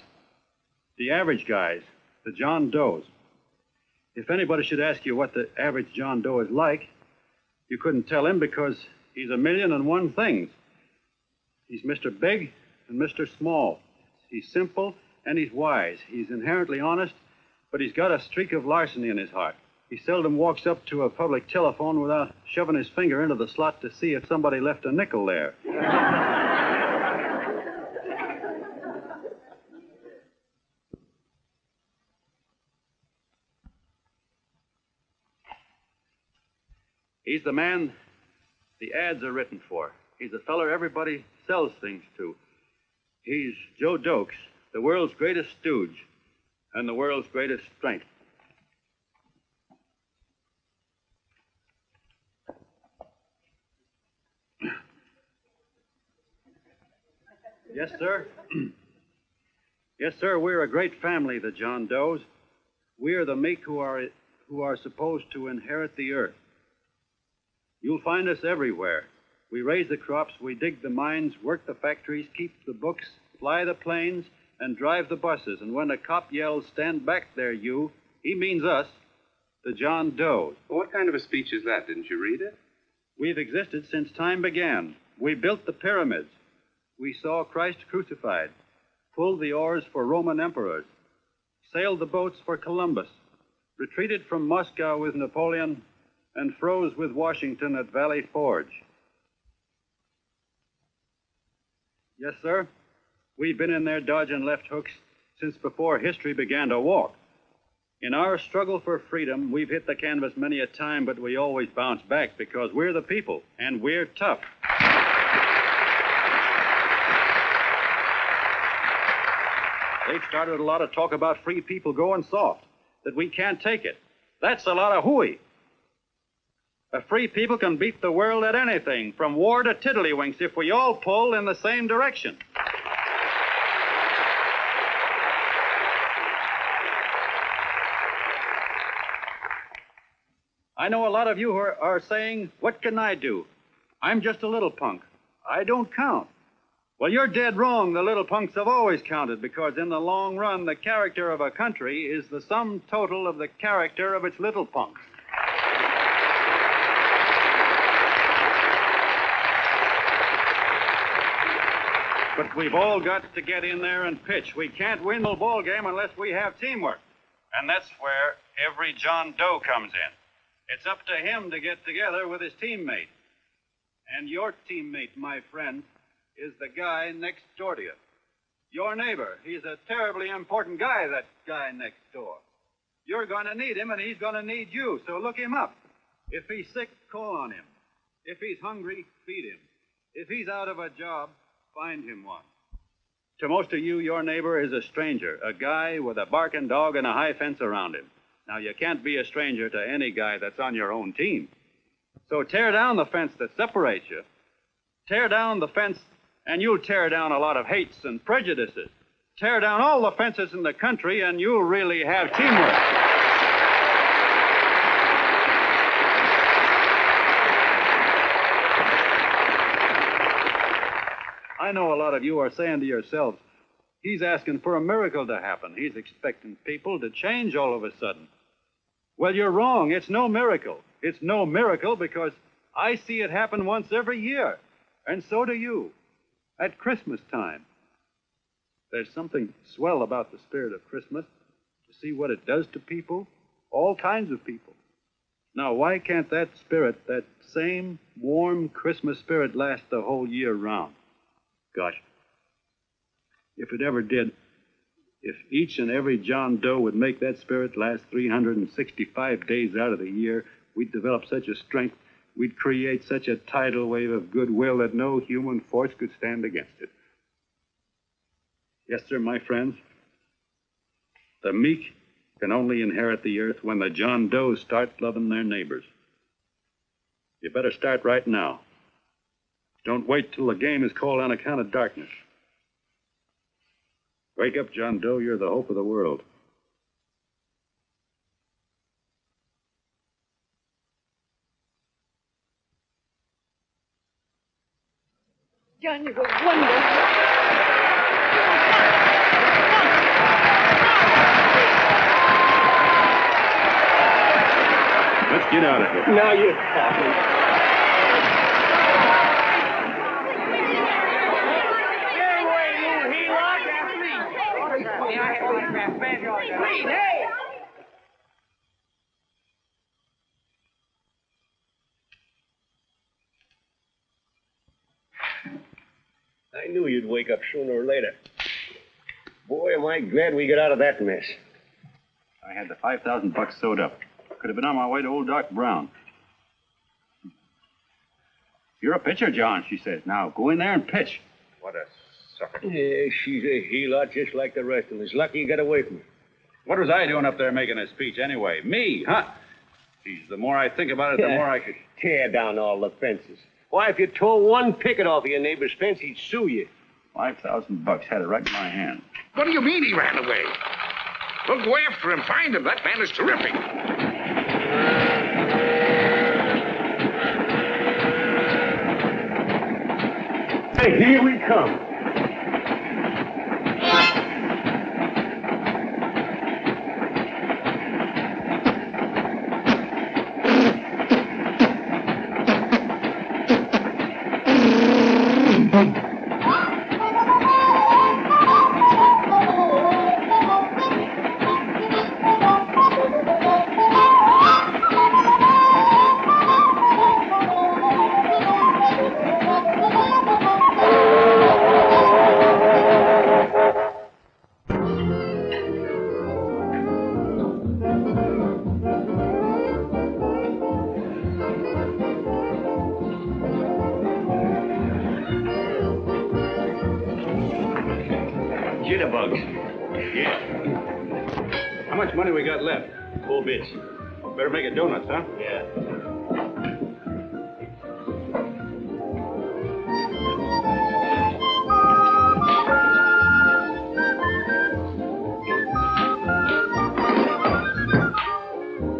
the average guys, the John Does. If anybody should ask you what the average John Doe is like, you couldn't tell him because he's 1,000,001 things. He's Mr. Big and Mr. Small. He's simple and he's wise. He's inherently honest, but he's got a streak of larceny in his heart. He seldom walks up to a public telephone without shoving his finger into the slot to see if somebody left a nickel there. He's the man the ads are written for. He's the feller everybody sells things to. He's Joe Doe, the world's greatest stooge and the world's greatest strength. Yes, sir. Yes, sir, we're a great family, the John Does. We're the meek who are supposed to inherit the earth. You'll find us everywhere. We raise the crops, we dig the mines, work the factories, keep the books, fly the planes, and drive the buses. And when a cop yells, "Stand back there, you," he means us, the John Doe. What kind of a speech is that? Didn't you read it? We've existed since time began. We built the pyramids. We saw Christ crucified, pulled the oars for Roman emperors, sailed the boats for Columbus, retreated from Moscow with Napoleon, and froze with Washington at Valley Forge. Yes, sir. We've been in there dodging left hooks since before history began to walk. In our struggle for freedom, we've hit the canvas many a time, but we always bounce back because we're the people, and we're tough. They've started a lot of talk about free people going soft, that we can't take it. That's a lot of hooey. A free people can beat the world at anything, from war to tiddlywinks, if we all pull in the same direction. I know a lot of you who are saying, "What can I do? I'm just a little punk. I don't count." Well, you're dead wrong. The little punks have always counted, because in the long run, the character of a country is the sum total of the character of its little punks. But we've all got to get in there and pitch. We can't win the ball game unless we have teamwork. And that's where every John Doe comes in. It's up to him to get together with his teammate. And your teammate, my friend, is the guy next door to you. Your neighbor. He's a terribly important guy, that guy next door. You're going to need him, and he's going to need you, so look him up. If he's sick, call on him. If he's hungry, feed him. If he's out of a job, find him one. To most of you, your neighbor is a stranger, a guy with a barking dog and a high fence around him. Now, you can't be a stranger to any guy that's on your own team. So tear down the fence that separates you. Tear down the fence, and you'll tear down a lot of hates and prejudices. Tear down all the fences in the country, and you'll really have teamwork. I know a lot of you are saying to yourselves, "He's asking for a miracle to happen. He's expecting people to change all of a sudden." Well, you're wrong. It's no miracle. It's no miracle because I see it happen once every year, and so do you, at Christmas time. There's something swell about the spirit of Christmas, to see what it does to people, all kinds of people. Now, why can't that spirit, that same warm Christmas spirit, last the whole year round? Gosh, if it ever did, if each and every John Doe would make that spirit last 365 days out of the year, we'd develop such a strength, we'd create such a tidal wave of goodwill that no human force could stand against it. Yes, sir, my friends, the meek can only inherit the earth when the John Does start loving their neighbors. You better start right now. Don't wait till the game is called on account of darkness. Wake up, John Doe. You're the hope of the world. John, you were wonderful. Let's get out of here. Now you're talking. I knew you'd wake up sooner or later. Boy, am I glad we got out of that mess. I had the $5,000 sewed up. Could have been on my way to old Doc Brown. You're a pitcher, John, she says. Now, go in there and pitch. What a sucker. Yeah, she's a heel-out just like the rest of us. Lucky you got away from her. What was I doing up there making a speech anyway? Me, huh? Geez, the more I think about it, the more I could... Tear down all the fences. Why, if you tore one picket off of your neighbor's fence, he'd sue you. $5,000 had it right in my hand. What do you mean he ran away? We'll go after him, find him. That man is terrific. Hey, here we come. Jitterbugs. Yeah. How much money we got left? 4 bits. Better make it donuts, huh? Yeah.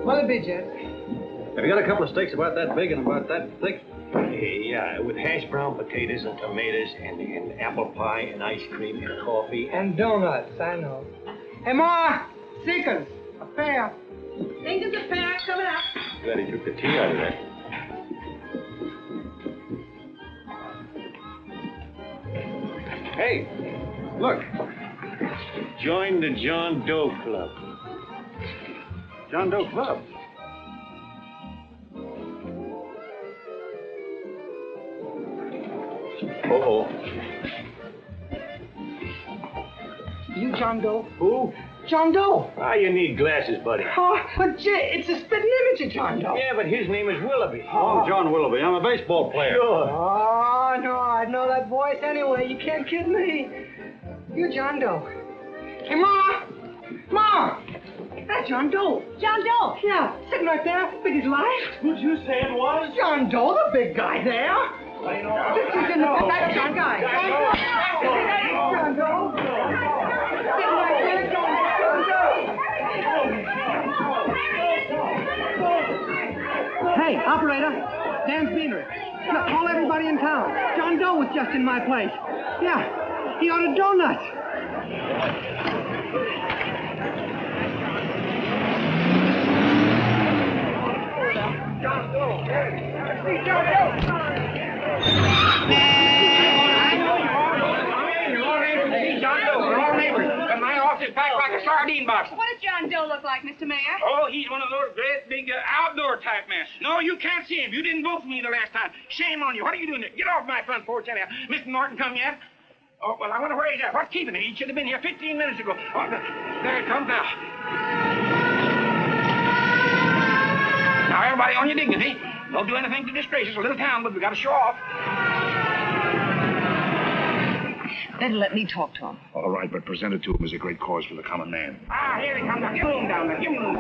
What'll it be, Jed? Have you got a couple of steaks about that big and about that thick? Yeah, with hash brown potatoes and tomatoes and apple pie and ice cream and coffee. And donuts, I know. Hey, Ma! Seekers! A pair. Think of the pair coming up. Glad he took the tea out of that. Hey, look. Join the John Doe Club. John Doe Club? Uh-oh. You John Doe? Who? John Doe. Ah, you need glasses, buddy. Oh, but Jed, it's a spitting image of John Doe. Yeah, but his name is Willoughby. Oh, I'm John Willoughby. I'm a baseball player. Sure. Oh, no, I'd know that voice anyway. You can't kid me. You John Doe. Hey, Ma! Ma! That's John Doe. John Doe. Yeah, sitting right there, big as life. Who'd you say it was? John Doe, the big guy there. This is in the back, John Guy. John Doe. Sitting right there, John Doe. Hey, operator. Dan's Beanery. Look, call everybody in town. John Doe was just in my place. Yeah, he ordered donuts. John Doe. Let's see John Doe. Is packed like a sardine box. What does John Doe look like, Mr. Mayor? Oh, he's one of those great big outdoor type men. No, you can't see him. You didn't vote for me the last time. Shame on you. What are you doing there? Get off my front porch anyhow. Mr. Norton come yet? Oh, well, I wonder where he's at. What's keeping him? He should have been here 15 minutes ago. Oh, there he comes now. Now, everybody on your dignity. Don't do anything to disgrace us. A little town, but we got to show off. Better let me talk to him. All right, but present it to him as a great cause for the common man. Ah, here he comes. Now, give room down there. Give him room.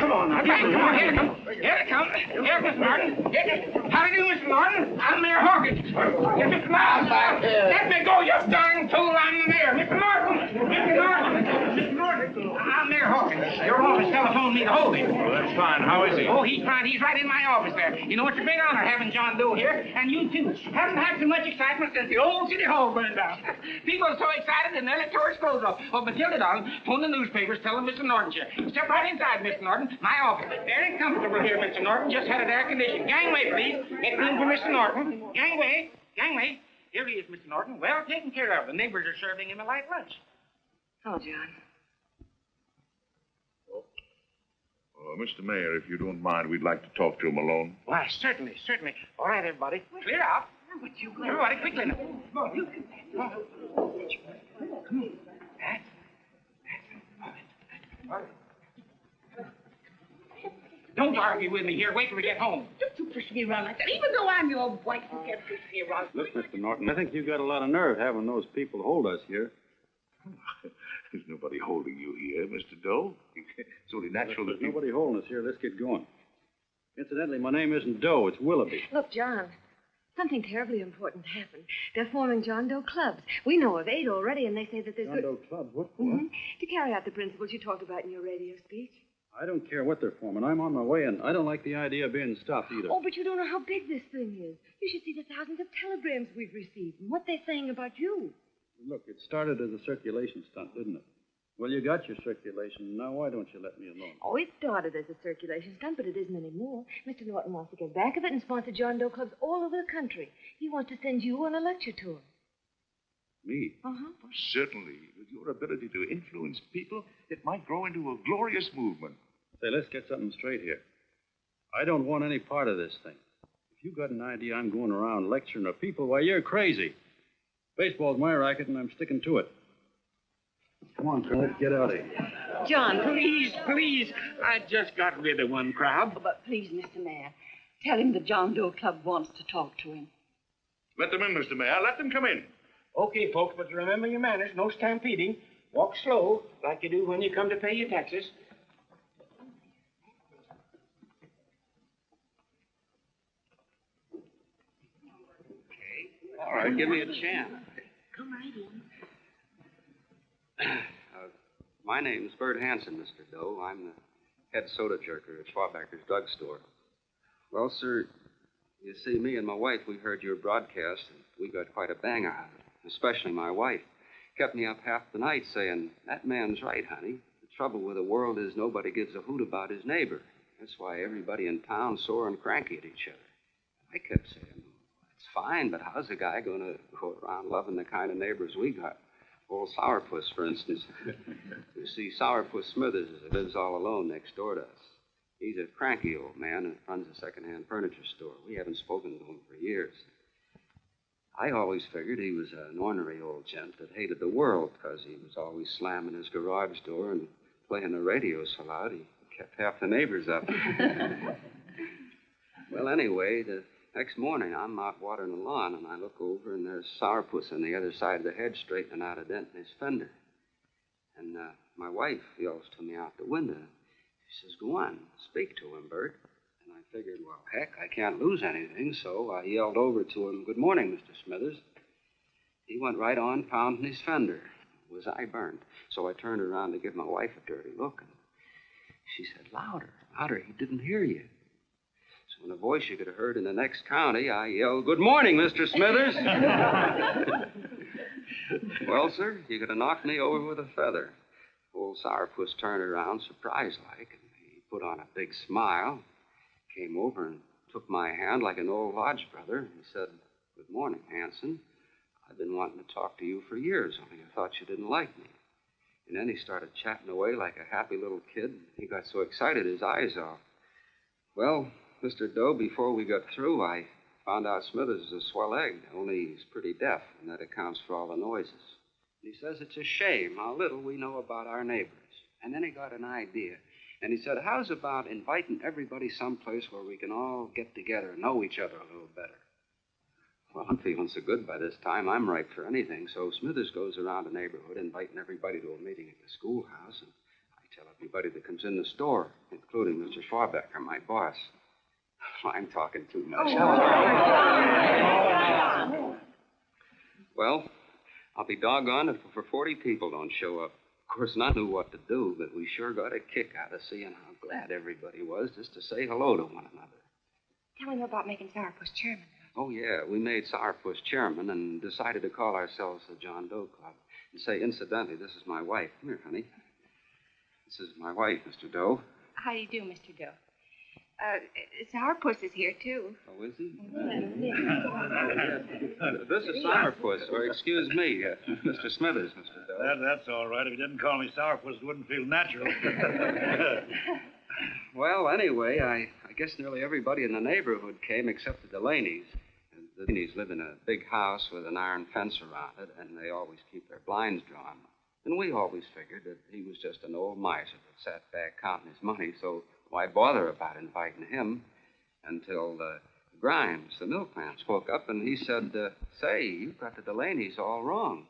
Come on now. Come on. Here he comes. Here he comes. Here's Mr. Norton. How do you do, Mr. Norton? I'm Mayor Hawkins. Here's Mr. Miles back here. Let me go, you darn tool. I'm the mayor. Mr. Norton. Mr. Norton. Mr. Norton. I'm Mayor Hawkins. Your office telephoned me to hold him. Well, that's fine. How is he? Oh, he's fine. He's right in my office there. You know, it's a big honor having John Doe here, and you too. Haven't had so much excitement since the old city hall burned down. People are so excited and nearly tore his clothes off. Oh, Matilda, darling, phone the newspapers, tell them Mr. Norton's here. Step right inside, Mr. Norton. My office. Very comfortable here, Mr. Norton. Just had it air conditioned. Gangway, please. Get room for Mr. Norton. Gangway. Gangway. Here he is, Mr. Norton. Well taken care of. The neighbors are serving him a light lunch. Oh, John. Mr. Mayor, if you don't mind, we'd like to talk to him alone. Why, certainly, certainly. All right, everybody. Clear out. Everybody, quickly now. Come on. Don't argue with me here. Wait till we get home. Don't you push me around like that. Even though I'm your wife, you can't push me around. Look, Mr. Norton, I think you got a lot of nerve having those people hold us here. There's nobody holding you here, Mr. Doe. It's only natural There's that nobody holding us here. Let's get going. Incidentally, my name isn't Doe. It's Willoughby. Look, John, something terribly important happened. They're forming John Doe clubs. We know of 8 already, and they say that there's John Doe clubs? What for? To carry out the principles you talked about in your radio speech. I don't care what they're forming. I'm on my way, and I don't like the idea of being stopped either. Oh, but you don't know how big this thing is. You should see the thousands of telegrams we've received and what they're saying about you. Look, it started as a circulation stunt, didn't it? Well, you got your circulation. Now, why don't you let me alone? Oh, it started as a circulation stunt, but it isn't anymore. Mr. Norton wants to get back of it and sponsor John Doe clubs all over the country. He wants to send you on a lecture tour. Me? Uh-huh. Certainly. With your ability to influence people, it might grow into a glorious movement. Say, let's get something straight here. I don't want any part of this thing. If you got an idea I'm going around lecturing to people, why, you're crazy. Baseball's my racket, and I'm sticking to it. Come on, Colonel, let's get out of here. John, please. I just got rid of one crowd. Oh, but please, Mr. Mayor, tell him the John Doe Club wants to talk to him. Let them in, Mr. Mayor. Let them come in. Okay, folks, but remember your manners. No stampeding. Walk slow, like you do when you come to pay your taxes. All right, give me a chance. Come right in. My name's Bert Hanson, Mr. Doe. I'm the head soda jerker at Schwabacker's drugstore. Well, sir, you see, me and my wife, we heard your broadcast, and we got quite a bang out of it, especially my wife. Kept me up half the night saying, that man's right, honey. The trouble with the world is nobody gives a hoot about his neighbor. That's why everybody in town's sore and cranky at each other. I kept saying, it's fine, but how's a guy going to go around loving the kind of neighbors we got? Old Sourpuss, for instance. You see, Sourpuss Smithers lives all alone next door to us. He's a cranky old man and runs a second-hand furniture store. We haven't spoken to him for years. I always figured he was an ornery old gent that hated the world because he was always slamming his garage door and playing the radio so loud he kept half the neighbors up. Well, anyway, the next morning, I'm out watering the lawn, and I look over, and there's Sourpuss on the other side of the hedge straightening out a dent in his fender. And my wife yells to me out the window. She says, go on, speak to him, Bert. And I figured, well, heck, I can't lose anything, so I yelled over to him, good morning, Mr. Smithers. He went right on pounding his fender. Was I burned? So I turned around to give my wife a dirty look, and she said, louder, louder, he didn't hear you. So in a voice you could have heard in the next county, I yelled, good morning, Mr. Smithers. Well, sir, you could have knocked me over with a feather. Old Sourpuss turned around, surprised-like, and he put on a big smile, came over and took my hand like an old lodge brother, and he said, good morning, Hanson. I've been wanting to talk to you for years, only I thought you didn't like me. And then he started chatting away like a happy little kid. He got so excited his eyes off. Well, Mr. Doe, before we got through, I found out Smithers is a swell egg, only he's pretty deaf, and that accounts for all the noises. And he says it's a shame how little we know about our neighbors. And then he got an idea. And he said, how's about inviting everybody someplace where we can all get together and know each other a little better? Well, I'm feeling so good by this time, I'm ripe for anything. So Smithers goes around the neighborhood inviting everybody to a meeting at the schoolhouse. And I tell everybody that comes in the store, including Mr. Schwabacker, my boss. I'm talking too much. Well, I'll be doggone if for 40 people don't show up. Of course, none knew what to do, but we sure got a kick out of seeing how glad everybody was just to say hello to one another. Tell him about making Sourpuss chairman. Oh, yeah, we made Sourpuss chairman and decided to call ourselves the John Doe Club. And say, incidentally, this is my wife. Come here, honey. This is my wife, Mr. Doe. How do you do, Mr. Doe? Sourpuss is here, too. Oh, is he? This is Sourpuss, or excuse me, Mr. Smithers, Mr. Doe. That's all right. If you didn't call me Sourpuss, it wouldn't feel natural. Well, anyway, I guess nearly everybody in the neighborhood came except the Delaney's. And the Delaney's live in a big house with an iron fence around it, and they always keep their blinds drawn. And we always figured that he was just an old miser that sat back counting his money, so why bother about inviting him until Grimes, the milkman, spoke up, and he said, say, you've got the Delaney's all wrong.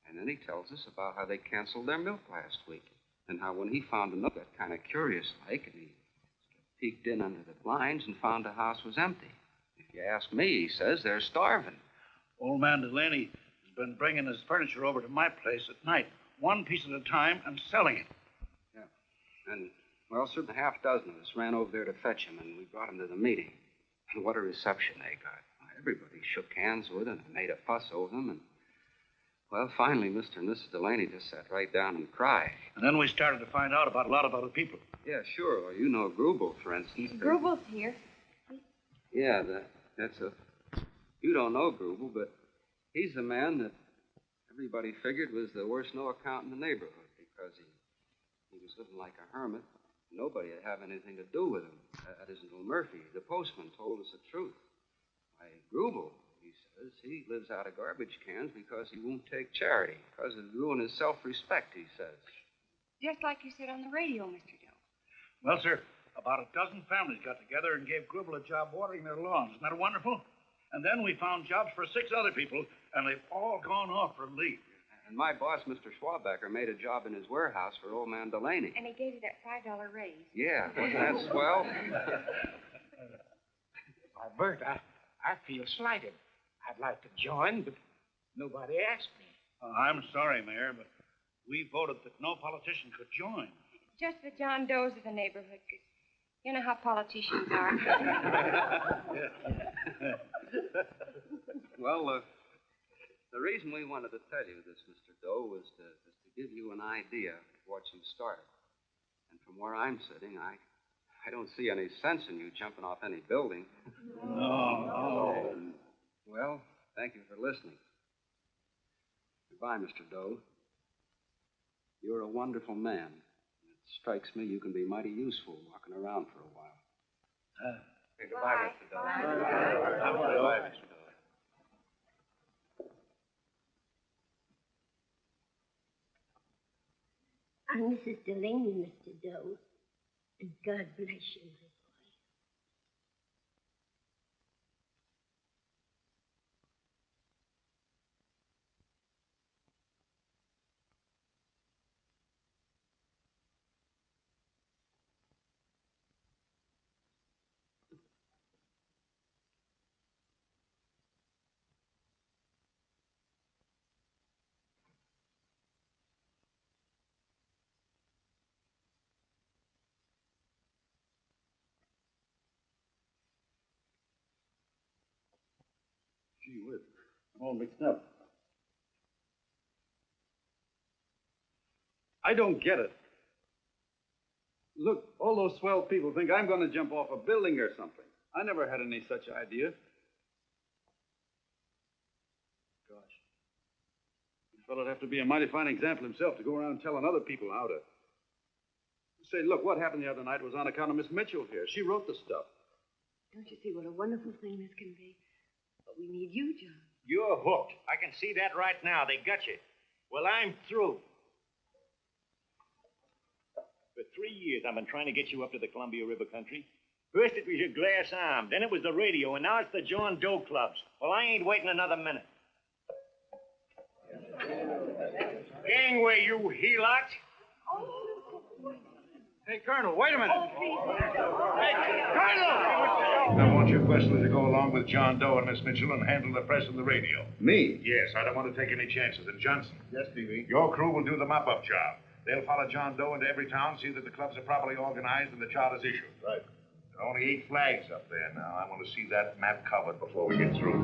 And then he tells us about how they canceled their milk last week, and how when he found the milk, got kind of curious-like, and he peeked in under the blinds and found the house was empty. If you ask me, he says, they're starving. Old man Delaney has been bringing his furniture over to my place at night, one piece at a time, and selling it. Yeah. And, well, sir, a half dozen of us ran over there to fetch him, and we brought him to the meeting. And what a reception they got. Everybody shook hands with him and made a fuss over him, and, well, finally, Mr. and Mrs. Delaney just sat right down and cried. And then we started to find out about a lot of other people. Yeah, sure. Well, you know Grubel, for instance. Grubel's here. Yeah, that's a... You don't know Grubel, but he's the man that everybody figured was the worst no-account in the neighborhood because he was living like a hermit. Nobody would have anything to do with him. That isn't Little Murphy. The postman told us the truth. Why, Grubel, he says, he lives out of garbage cans because he won't take charity, because it'd ruin his self-respect, he says. Just like you said on the radio, Mr. Doe. Well, sir, about a dozen families got together and gave Grubel a job watering their lawns. Isn't that wonderful? And then we found jobs for 6 other people, and they've all gone off for leave. And my boss, Mr. Schwabecker, made a job in his warehouse for old man Delaney. And he gave you that $5 raise. Yeah, wasn't that swell? Why, Bert, I feel slighted. I'd like to join, but nobody asked me. I'm sorry, Mayor, but we voted that no politician could join. Just the John Does of the neighborhood, 'cause you know how politicians are. Well, the reason we wanted to tell you this, Mr. Doe, was to give you an idea of what you started. And from where I'm sitting, I don't see any sense in you jumping off any building. No. Well, thank you for listening. Goodbye, Mr. Doe. You're a wonderful man. It strikes me you can be mighty useful walking around for a while. Goodbye, Mr. Doe. Goodbye, Mr. Doe. I'm Mrs. Delaney, Mr. Doe. And God bless you, my boy. Gee whiz, I'm all mixed up. I don't get it. Look, all those swell people think I'm going to jump off a building or something. I never had any such idea. Gosh. This fellow'd have to be a mighty fine example himself to go around telling other people how to. Say, look, what happened the other night was on account of Miss Mitchell here. She wrote the stuff. Don't you see what a wonderful thing this can be? But we need you, John. You're hooked. I can see that right now. They got you. Well, I'm through. For 3 years, I've been trying to get you up to the Columbia River country. First, it was your glass arm. Then it was the radio. And now it's the John Doe clubs. Well, I ain't waiting another minute. Gangway, you helots. Hey, Colonel, wait a minute. Hey, Colonel! I want you personally to go along with John Doe and Miss Mitchell and handle the press and the radio. Me? Yes, I don't want to take any chances. And Johnson. Yes, Stevie. Your crew will do the mop-up job. They'll follow John Doe into every town, see that the clubs are properly organized and the charter's issued. Right. There are only 8 flags up there now. I want to see that map covered before we get through.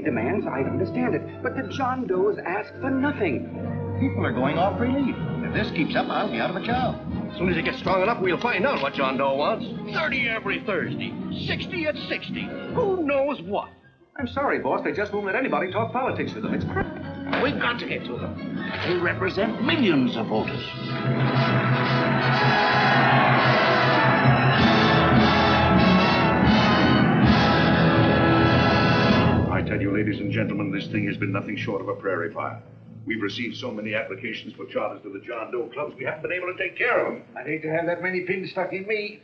demands, I'd understand it. But the John Does ask for nothing. People are going off relief. If this keeps up, I'll be out of a job. As soon as he gets strong enough, we'll find out what John Doe wants. 30 every Thursday. 60 at 60. Who knows what? I'm sorry, boss. They just won't let anybody talk politics with them. It's We've got to get to them. They represent millions of voters. I tell you, ladies and gentlemen, this thing has been nothing short of a prairie fire. We've received so many applications for charters to the John Doe clubs, we haven't been able to take care of them. I'd hate to have that many pins stuck in me.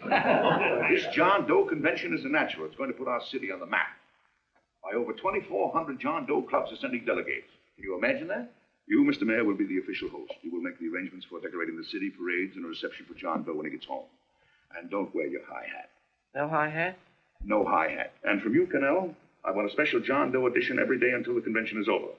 This John Doe convention is a natural. It's going to put our city on the map. By over 2,400 John Doe clubs are sending delegates. Can you imagine that? You, Mr. Mayor, will be the official host. You will make the arrangements for decorating the city, parades, and a reception for John Doe when he gets home. And don't wear your high hat. No high hat? No high hat. And from you, Cannell, I want a special John Doe edition every day until the convention is over.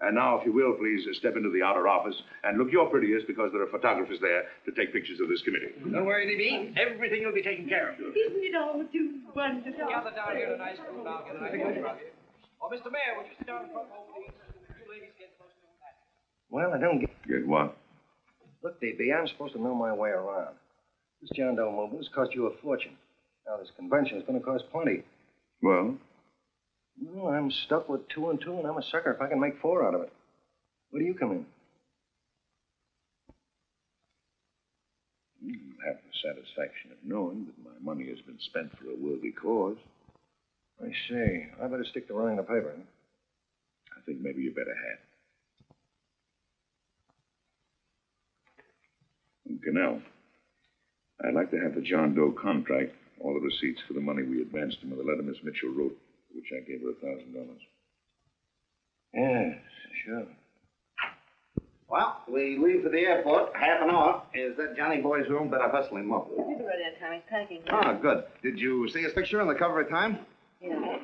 And now, if you will, please step into the outer office and look your prettiest because there are photographers there to take pictures of this committee. Don't worry, D.B. Everything will be taken care of. Isn't it all too wonderful? Gather down here in a nice group. I'll get a nice picture of you. Oh, Mr. Mayor, would you sit down in front of these? You ladies get close to that. Well, I don't get... Get what? Look, D.B., I'm supposed to know my way around. This John Doe movement has cost you a fortune. Now, this convention is going to cost plenty. Well? Well, I'm stuck with 2 and 2, and I'm a sucker if I can make 4 out of it. Where do you come in? You have the satisfaction of knowing that my money has been spent for a worthy cause. I see. I better stick to running the paper. Huh? I think maybe you better have. And Cannell, I'd like to have the John Doe contract, all the receipts for the money we advanced him, and the letter Miss Mitchell wrote, which I gave her $1,000. Yes, sure. Well, we leave for the airport. Half an hour. Is that Johnny boy's room? Better hustle him up. He's ready on time. He's packing. Ah, good. Did you see his picture on the cover of Time? Yeah.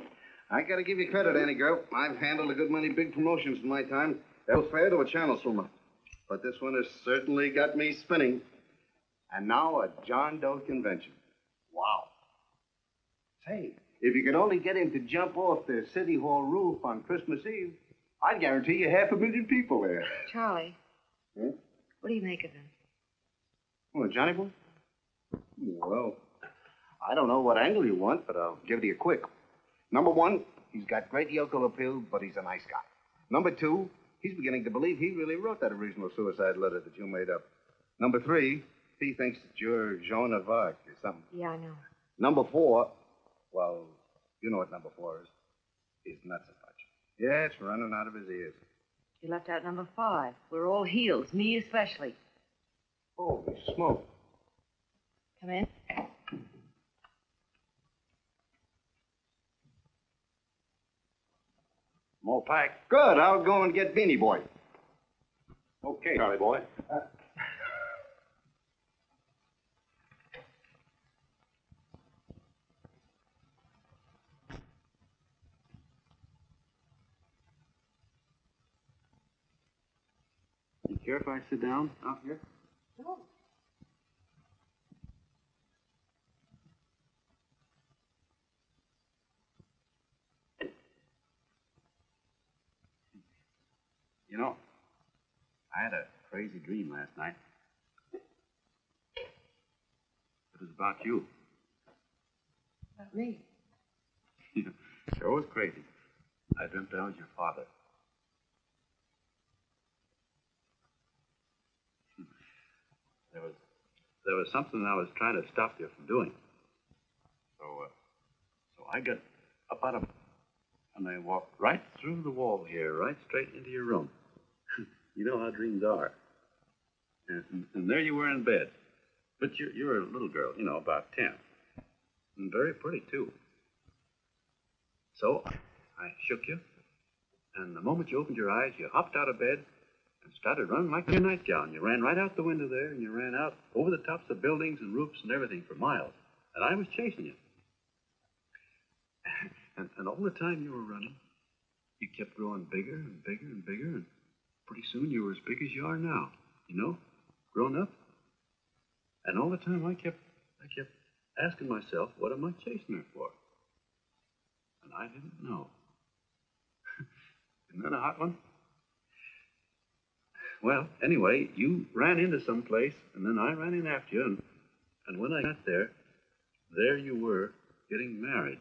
I gotta give you credit, Annie girl. I've handled a good many big promotions in my time. That was fair to a channel swimmer. But this one has certainly got me spinning. And now a John Doe convention. Wow. Say, if you could only get him to jump off the City Hall roof on Christmas Eve, I'd guarantee you 500,000 people there. Charlie. Hmm? What do you make of him? Oh, Johnny boy? Well, I don't know what angle you want, but I'll give it to you quick. Number 1, he's got great yokel appeal, but he's a nice guy. Number 2, he's beginning to believe he really wrote that original suicide letter that you made up. Number 3, he thinks that you're Joan of Arc or something. Yeah, I know. Number 4, well, you know what number 4 is. He's nuts a bunch. Yeah, it's running out of his ears. You left out number 5. We're all heels, me especially. Holy smoke. Come in. More pack. Good. I'll go and get Beanie Boy. Okay, Charlie boy. You care if I sit down out here? No. You know, I had a crazy dream last night. It was about you. About me? Sure was crazy. I dreamt I was your father. There was something I was trying to stop you from doing. So I got up out of it, and I walked right through the wall here, right straight into your room. You know how dreams are. And there you were in bed. But you're a little girl, you know, about 10. And very pretty, too. So I shook you, and the moment you opened your eyes, you hopped out of bed and started running like your nightgown. You ran right out the window there, and you ran out over the tops of buildings and roofs and everything for miles. And I was chasing you. And all the time you were running, you kept growing bigger and bigger and bigger, and pretty soon you were as big as you are now, you know, grown up. And all the time I kept asking myself, what am I chasing her for? And I didn't know. Isn't that a hot one? Well, anyway, you ran into some place, and then I ran in after you, and when I got there you were getting married.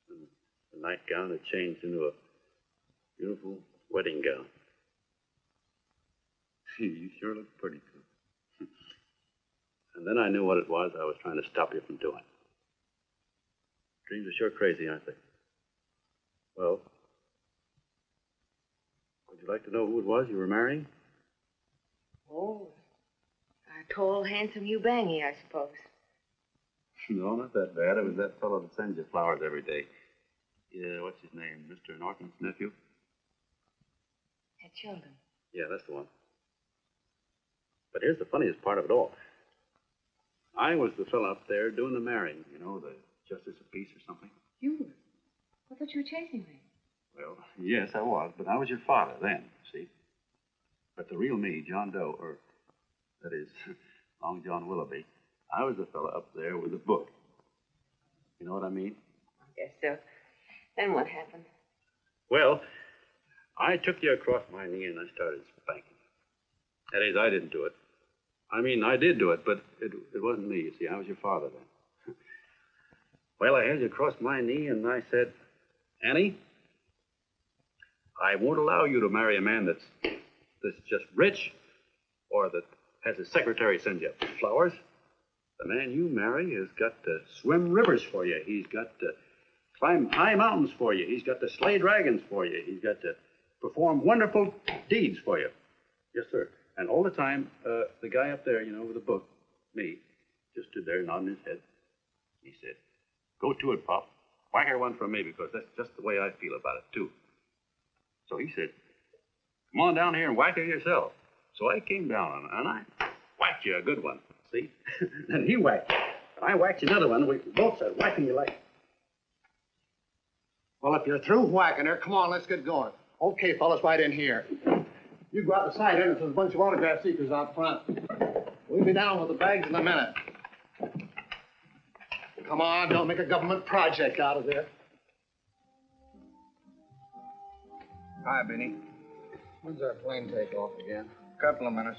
And the nightgown had changed into a beautiful wedding gown. You sure look pretty good. And then I knew what it was I was trying to stop you from doing. Dreams are sure crazy, aren't they? Well, would you like to know who it was you were marrying? Oh, a tall, handsome Ubangi, I suppose. No, not that bad. It was that fellow that sends you flowers every day. Yeah, what's his name? Mr. Norton's nephew? Had children. Yeah, that's the one. But here's the funniest part of it all. I was the fellow up there doing the marrying, you know, the justice of peace or something. You were? I thought you were chasing me. Well, yes, I was, but I was your father then, see? But the real me, John Doe, or that is, Long John Willoughby, I was the fellow up there with the book. You know what I mean? I guess so. Then what happened? Well, I took you across my knee and I started spanking. That is, I didn't do it. I mean, I did do it, but it wasn't me, you see. I was your father then. Well, I held you across my knee and I said, Annie, I won't allow you to marry a man that's just rich or that has his secretary send you flowers. The man you marry has got to swim rivers for you. He's got to climb high mountains for you. He's got to slay dragons for you. He's got to perform wonderful deeds for you. Yes, sir. And all the time, the guy up there, you know, with the book, me, just stood there nodding his head. He said, go to it, Pop. Whack her one from me, because that's just the way I feel about it, too. So he said, come on down here and whack her yourself. So I came down, and I whacked you a good one, see? And he whacked you. I whacked you another one. We both started whacking you like... Well, if you're through whacking her, come on, let's get going. Okay, fellas, right in here. You go out the side entrance. There's a bunch of autograph seekers out front. We'll be down with the bags in a minute. Come on, don't make a government project out of this. Hi, Benny. When's our plane take off again? Couple of minutes.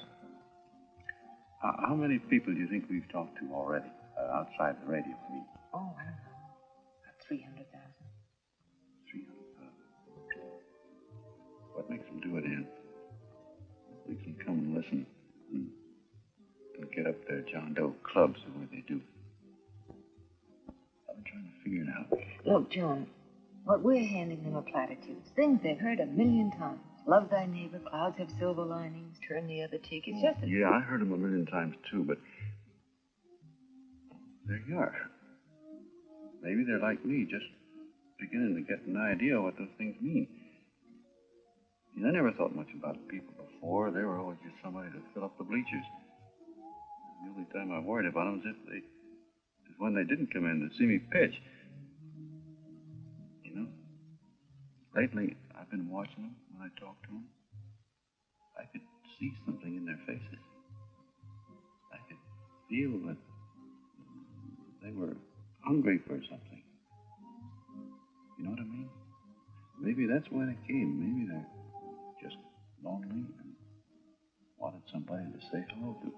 How many people do you think we've talked to already, outside the radio? I mean, Oh, I don't know. About 300,000. 300,000. What makes them do it, Ann? Makes them come and listen and get up their John Doe clubs the way they do. I've been trying to figure it out. Look, John, what we're handing them are platitudes. Things they've heard 1,000,000 times. Love thy neighbor, clouds have silver linings, turn the other cheek. It's just a... Yeah, I heard them 1,000,000 times, too, but there you are. Maybe they're like me, just beginning to get an idea what those things mean. I never thought much about people before. They were always just somebody to fill up the bleachers. The only time I worried about them is when they didn't come in to see me pitch. You know, lately I've been watching them when I talk to them. I could see something in their faces. I could feel that they were hungry for something. You know what I mean? Maybe that's why they came. Maybe they're just lonely and wanted somebody to say hello to.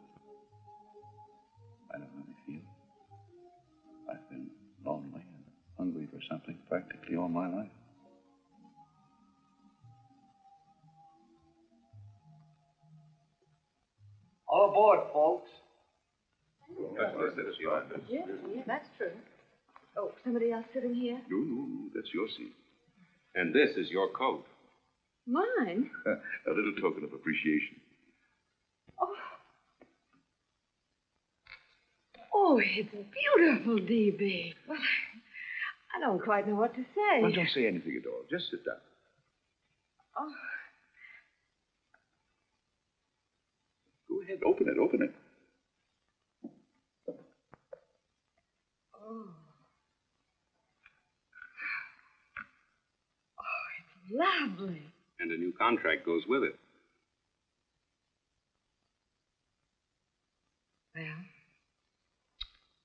I don't really feel. I've been lonely and hungry for something practically all my life. All aboard, folks. Yeah, that's true. Oh, somebody else sitting here? No, that's your seat. And this is your coat. Mine? A little token of appreciation. Oh, it's beautiful, D.B. Well, I don't quite know what to say. Well, don't say anything at all. Just sit down. Oh. Go ahead, open it. Oh. Oh, it's lovely. And a new contract goes with it. Well,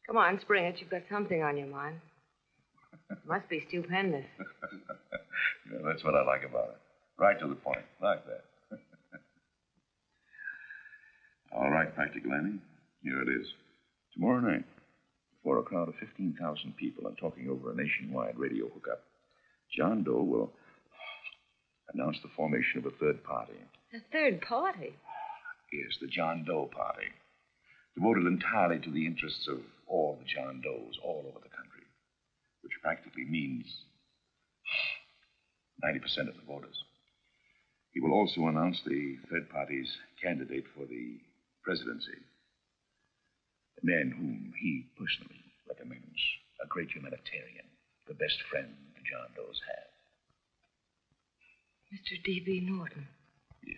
come on, spring it. You've got something on your mind. Must be stupendous. Yeah, that's what I like about it. Right to the point, like that. All right, Practical Annie. Here it is. Tomorrow night, before a crowd of 15,000 people and talking over a nationwide radio hookup, John Doe will announce the formation of a third party. A third party? Yes, the John Doe Party. Devoted entirely to the interests of all the John Does all over the country, which practically means 90% of the voters. He will also announce the third party's candidate for the presidency. A man whom he personally recommends, a great humanitarian, the best friend the John Does have. Mr. D.B. Norton. Yes.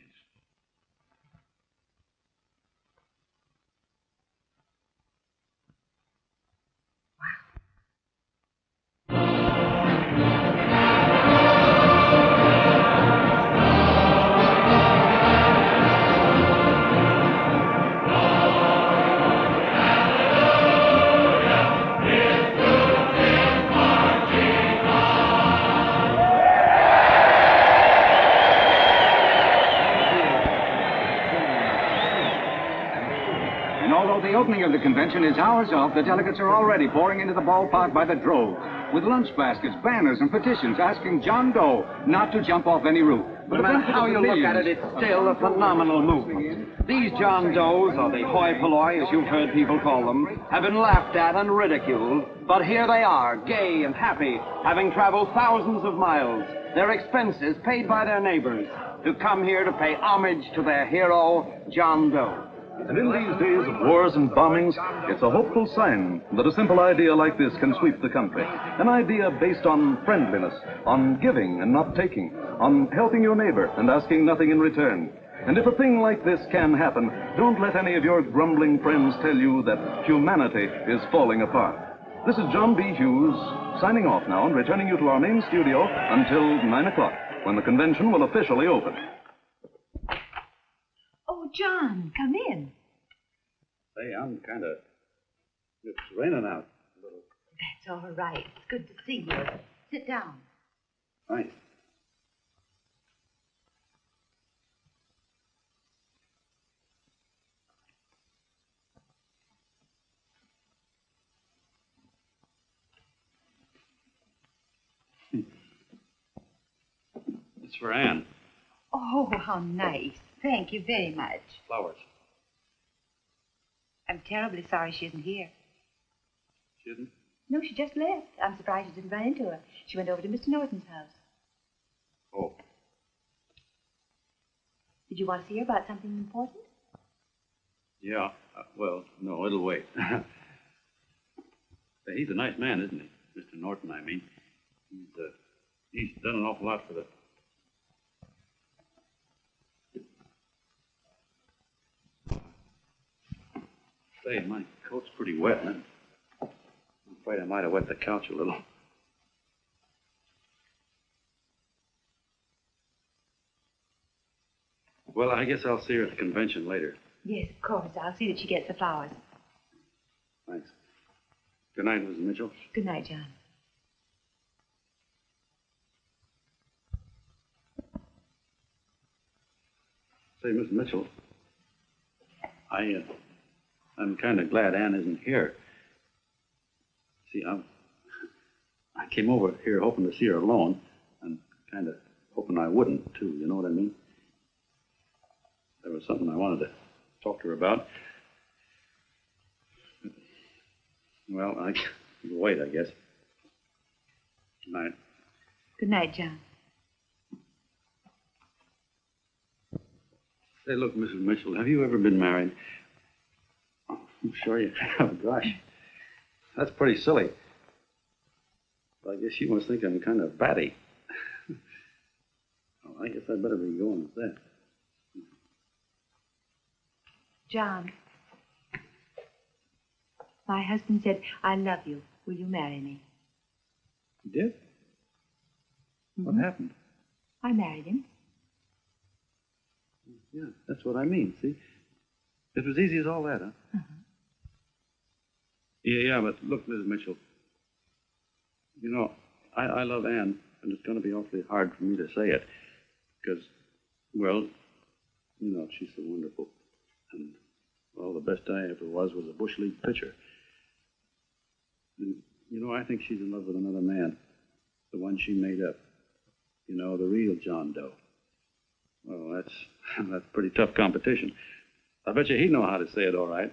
The opening of the convention is hours off. The delegates are already pouring into the ballpark by the droves, with lunch baskets, banners, and petitions asking John Doe not to jump off any roof. No matter how you look at it, it's still a phenomenal movement. These John Does, or the hoi polloi, as you've heard people call them, have been laughed at and ridiculed, but here they are, gay and happy, having traveled thousands of miles, their expenses paid by their neighbors, to come here to pay homage to their hero, John Doe. And in these days of wars and bombings, it's a hopeful sign that a simple idea like this can sweep the country. An idea based on friendliness, on giving and not taking, on helping your neighbor and asking nothing in return. And if a thing like this can happen, don't let any of your grumbling friends tell you that humanity is falling apart. This is John B. Hughes, signing off now and returning you to our main studio until 9 o'clock, when the convention will officially open. Oh, John, come in. Hey, I'm kind of... It's raining out a little. That's all right. It's good to see you. Sit down. Thanks. It's for Anne. Oh, how nice. Thank you very much. Flowers. I'm terribly sorry she isn't here. She isn't? No, she just left. I'm surprised you didn't run into her. She went over to Mr. Norton's house. Oh. Did you want to see her about something important? Yeah. Well, no, it'll wait. He's a nice man, isn't he? Mr. Norton, I mean. He's done an awful lot for the... Say, my coat's pretty wet, and I'm afraid I might have wet the couch a little. Well, I guess I'll see her at the convention later. Yes, of course. I'll see that she gets the flowers. Thanks. Good night, Mrs. Mitchell. Good night, John. Say, Miss Mitchell, I'm kind of glad Anne isn't here. See, I came over here hoping to see her alone, and kind of hoping I wouldn't, too, you know what I mean? There was something I wanted to talk to her about. Well, I can wait, I guess. Good night. Good night, John. Say, look, Mrs. Mitchell, have you ever been married? Oh, I'm sure you have. Gosh, that's pretty silly. But I guess you must think I'm kind of batty. Oh, I guess I'd better be going with that. John, my husband said, I love you. Will you marry me? You did? Mm-hmm. What happened? I married him. Yeah, that's what I mean, see? It was easy as all that, huh? Uh-huh. Yeah, but look, Mrs. Mitchell, you know, I love Ann, and it's going to be awfully hard for me to say it. Because, well, you know, she's so wonderful. And, well, the best I ever was a Bush League pitcher. And, you know, I think she's in love with another man. The one she made up. You know, the real John Doe. Well, that's pretty tough competition. I bet you he'd know how to say it all right.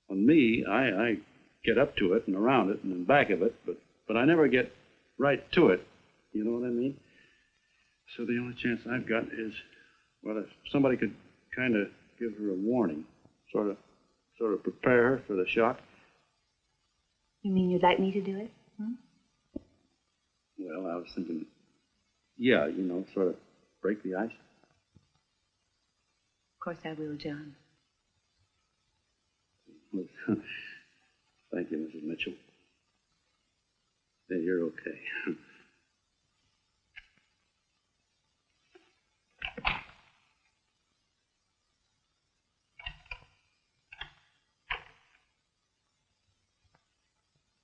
On me, I get up to it and around it and in back of it, but I never get right to it. You know what I mean? So the only chance I've got is, well, if somebody could kind of give her a warning, sort of prepare her for the shock. You mean you'd like me to do it? Hmm? Well, I was thinking, yeah, you know, sort of break the ice. Of course I will, John. Thank you, Mrs. Mitchell. Then you're okay.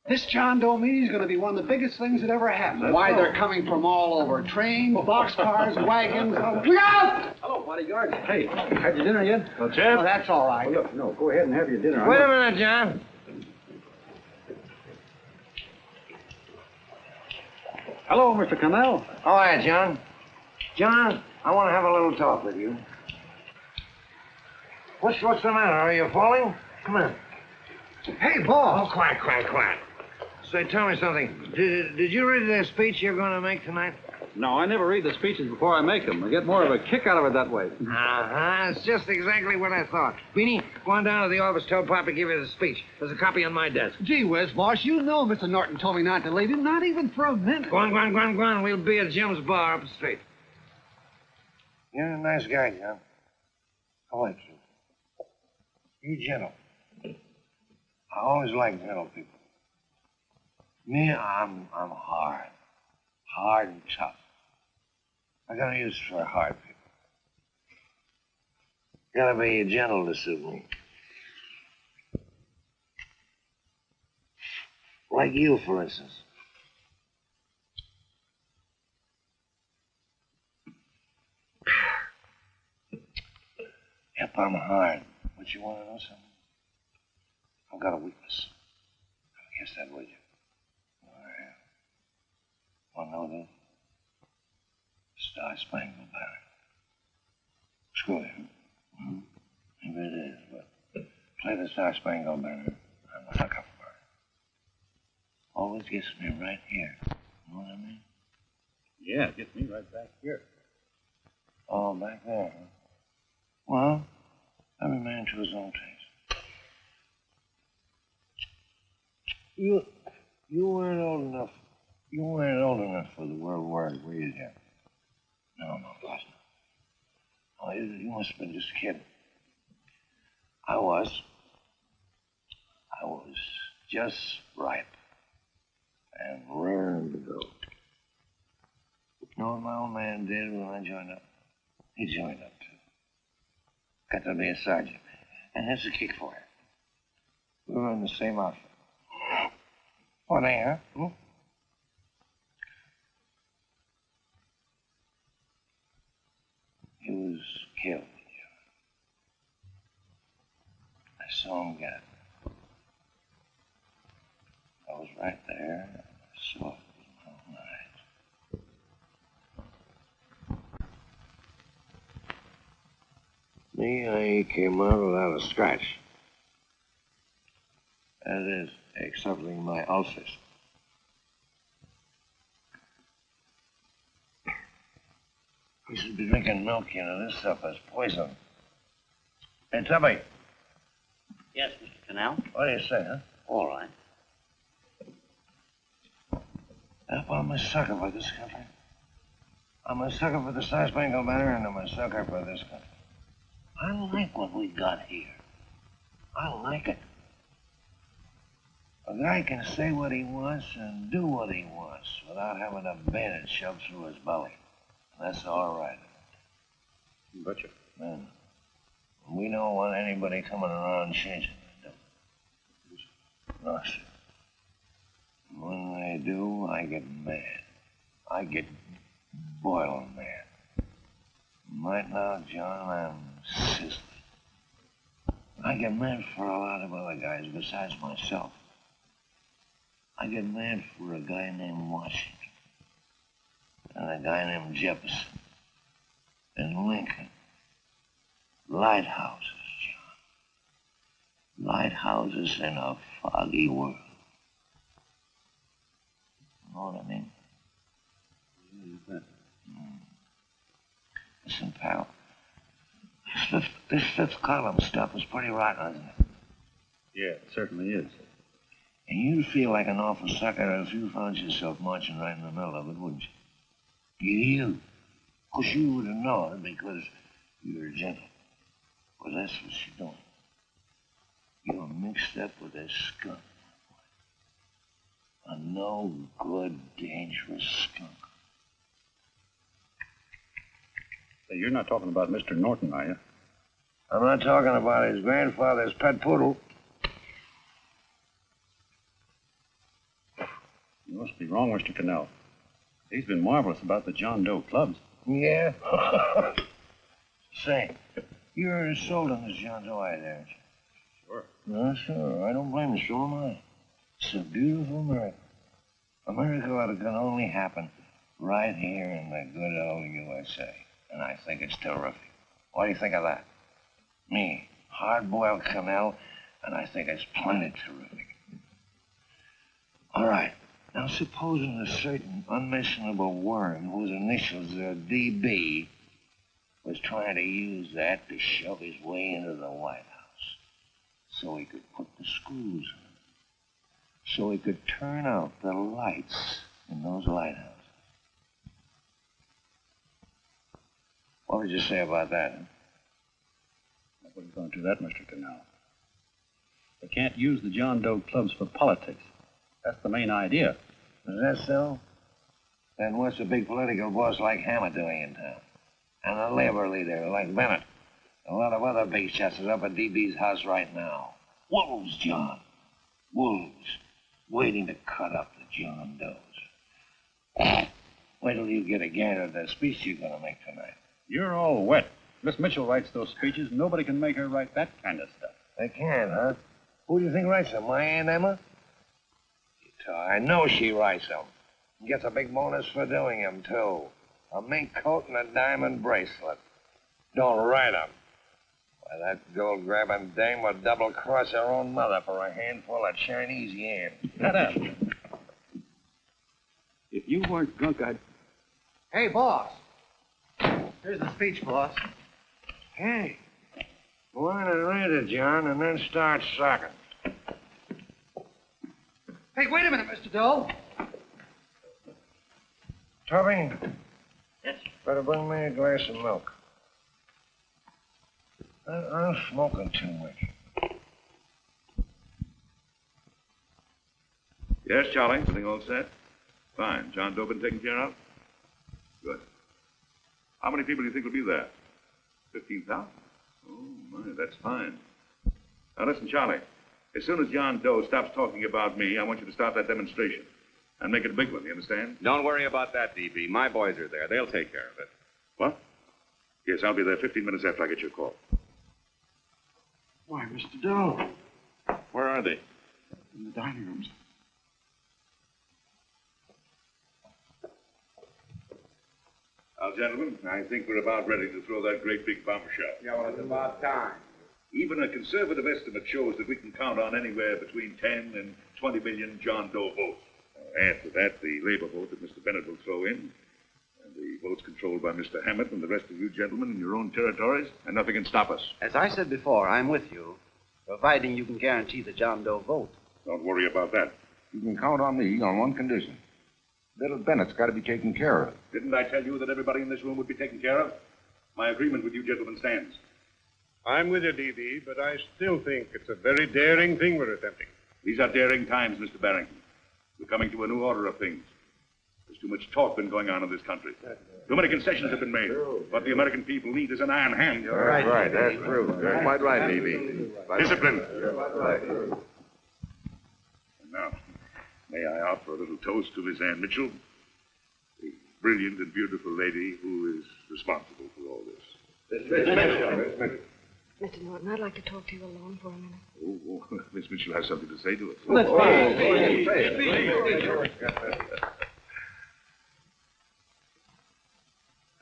This John Doe meeting is going to be one of the biggest things that ever happened. Why, they're coming from all over. Trains, boxcars, wagons. Look out! Hello, bodyguard. Hey, had your dinner yet? Well, Chip? Oh, that's all right. Well, look, no, go ahead and have your dinner. Wait a minute, John. Hello, Mr. Connell. All right, John. John, I want to have a little talk with you. What's the matter? Are you falling? Come on. Hey, boss. Oh, quiet. Say, tell me something. Did you read the speech you're going to make tonight? No, I never read the speeches before I make them. I get more of a kick out of it that way. It's just exactly what I thought. Beanie, go on down to the office, tell Pop to give you the speech. There's a copy on my desk. Gee whiz, boss, you know Mr. Norton told me not to leave him, not even for a minute. Go on. We'll be at Jim's bar up the street. You're a nice guy, John. I like you. You're gentle. I always like gentle people. Me, I'm hard. Hard and tough. I got no use for hard people. Gotta be gentle to suit me. Like you, for instance. Yep, I'm hard. But you want to know something? I've got a weakness. I guess that would you. Want to know this? Star Spangled Banner. Screw you. Mm-hmm. Maybe it is, but play the Star Spangled Banner. I'm a sucker for it. Always gets me right here. You know what I mean? Yeah, it gets me right back here. Oh, back there, huh? Well, every man to his own taste. You weren't old enough. You weren't old enough for the World War, were you, Jim? No, boss. Oh, you must have been just a kid. I was just ripe and raring to go. You know what my old man did when I joined up? He joined up, too. Got to be a sergeant. And here's a kick for it. We were in the same outfit. What, huh? Hmm? He was killed. I saw him get it. I was right there. I saw it with my own eyes. Me, I came out without a scratch. That is, excepting my ulcers. You should be drinking milk, you know. This stuff is poison. Hey, Tubby. Yes, Mr. Canal? What do you say, huh? All right. I'm a sucker for this country. I'm a sucker for the Star Spangled Banner, and I'm a sucker for this country. I like what we got here. I like it. A guy can say what he wants and do what he wants without having a bayonet shoved through his belly. That's all right. Betcha. Man, we don't want anybody coming around changing it, do we? No, sir. When they I do, I get mad. I get boiling mad. Right now, John, I'm sizzling. I get mad for a lot of other guys besides myself. I get mad for a guy named Washington, and a guy named Jefferson, and Lincoln. Lighthouses, John. Lighthouses in a foggy world. You know what I mean? Listen, pal. This fifth column stuff is pretty rotten, isn't it? Yeah, it certainly is. And you'd feel like an awful sucker if you found yourself marching right in the middle of it, wouldn't you? You. Because you would have known because you're gentle. Well, that's what you're doing. You're mixed up with a skunk. A no-good, dangerous skunk. Hey, you're not talking about Mr. Norton, are you? I'm not talking about his grandfather's pet poodle. You must be wrong, Mr. Cannell. He's been marvelous about the John Doe clubs. Yeah? Say, you're sold on this John Doe idea, aren't you? Sure. No, sure. I don't blame you. So am I. It's a beautiful America. America can only happen right here in the good old USA. And I think it's terrific. What do you think of that? Me, hard-boiled Cannell, and I think it's plenty terrific. All right. Now, supposing a certain unmentionable worm whose initials are DB was trying to use that to shove his way into the White House so he could put the screws in, so he could turn out the lights in those lighthouses. What would you say about that? Huh? I wouldn't go into that, Mr. Cannell. They can't use the John Doe clubs for politics. That's the main idea. Is that so? Then what's a big political boss like Hammer doing in town? And a labor leader like Bennett? A lot of other big shots are up at DB's house right now. Wolves, John. Wolves. Waiting to cut up the John Does. Wait till you get a gander at that speech you're going to make tonight. You're all wet. Miss Mitchell writes those speeches. Nobody can make her write that kind of stuff. They can, huh? Who do you think writes them? My Aunt Emma? I know she writes them. And gets a big bonus for doing them, too. A mink coat and a diamond bracelet. Don't write them. Why, that gold-grabbing dame would double-cross her own mother for a handful of Chinese yen. Shut up. If you weren't drunk, I'd... Hey, boss. Here's the speech, boss. Hey. Go on and read it, John, and then start sucking. Hey, wait a minute, Mr. Doe. Tubby? Yes? Better bring me a glass of milk. I'm smoking too much. Yes, Charlie. Everything all set? Fine. John Doe been taken care of? Good. How many people do you think will be there? 15,000? Oh, my, that's fine. Now, listen, Charlie. As soon as John Doe stops talking about me, I want you to start that demonstration. And make it a big one, you understand? Don't worry about that, DB. My boys are there. They'll take care of it. What? Yes, I'll be there 15 minutes after I get your call. Why, Mr. Doe. Where are they? In the dining rooms. Now, gentlemen, I think we're about ready to throw that great big bombshell. Yeah, well, it's about time. Even a conservative estimate shows that we can count on anywhere between 10 and 20 million John Doe votes. Add to that the labor vote that Mr. Bennett will throw in, and the votes controlled by Mr. Hammett and the rest of you gentlemen in your own territories, and nothing can stop us. As I said before, I'm with you, providing you can guarantee the John Doe vote. Don't worry about that. You can count on me on one condition. Little Bennett's got to be taken care of. Didn't I tell you that everybody in this room would be taken care of? My agreement with you gentlemen stands. I'm with you, DB, but I still think it's a very daring thing we're attempting. These are daring times, Mr. Barrington. We're coming to a new order of things. There's too much talk been going on in this country. Too many concessions have been made. What the American people need is an iron hand. Right, that's true. You're quite right, DB. Discipline. Right. And May I offer a little toast to Miss Ann Mitchell, the brilliant and beautiful lady who is responsible for all this. Mr. Norton, I'd like to talk to you alone for a minute. Oh, Miss Mitchell has something to say to us.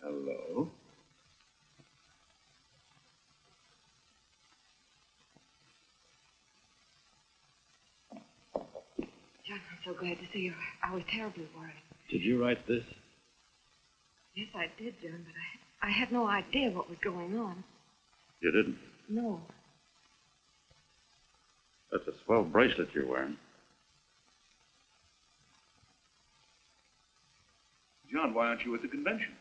Hello. John, I'm so glad to see you. I was terribly worried. Did you write this? Yes, I did, John, but I had no idea what was going on. You didn't? No. That's a swell bracelet you're wearing. John, why aren't you at the convention?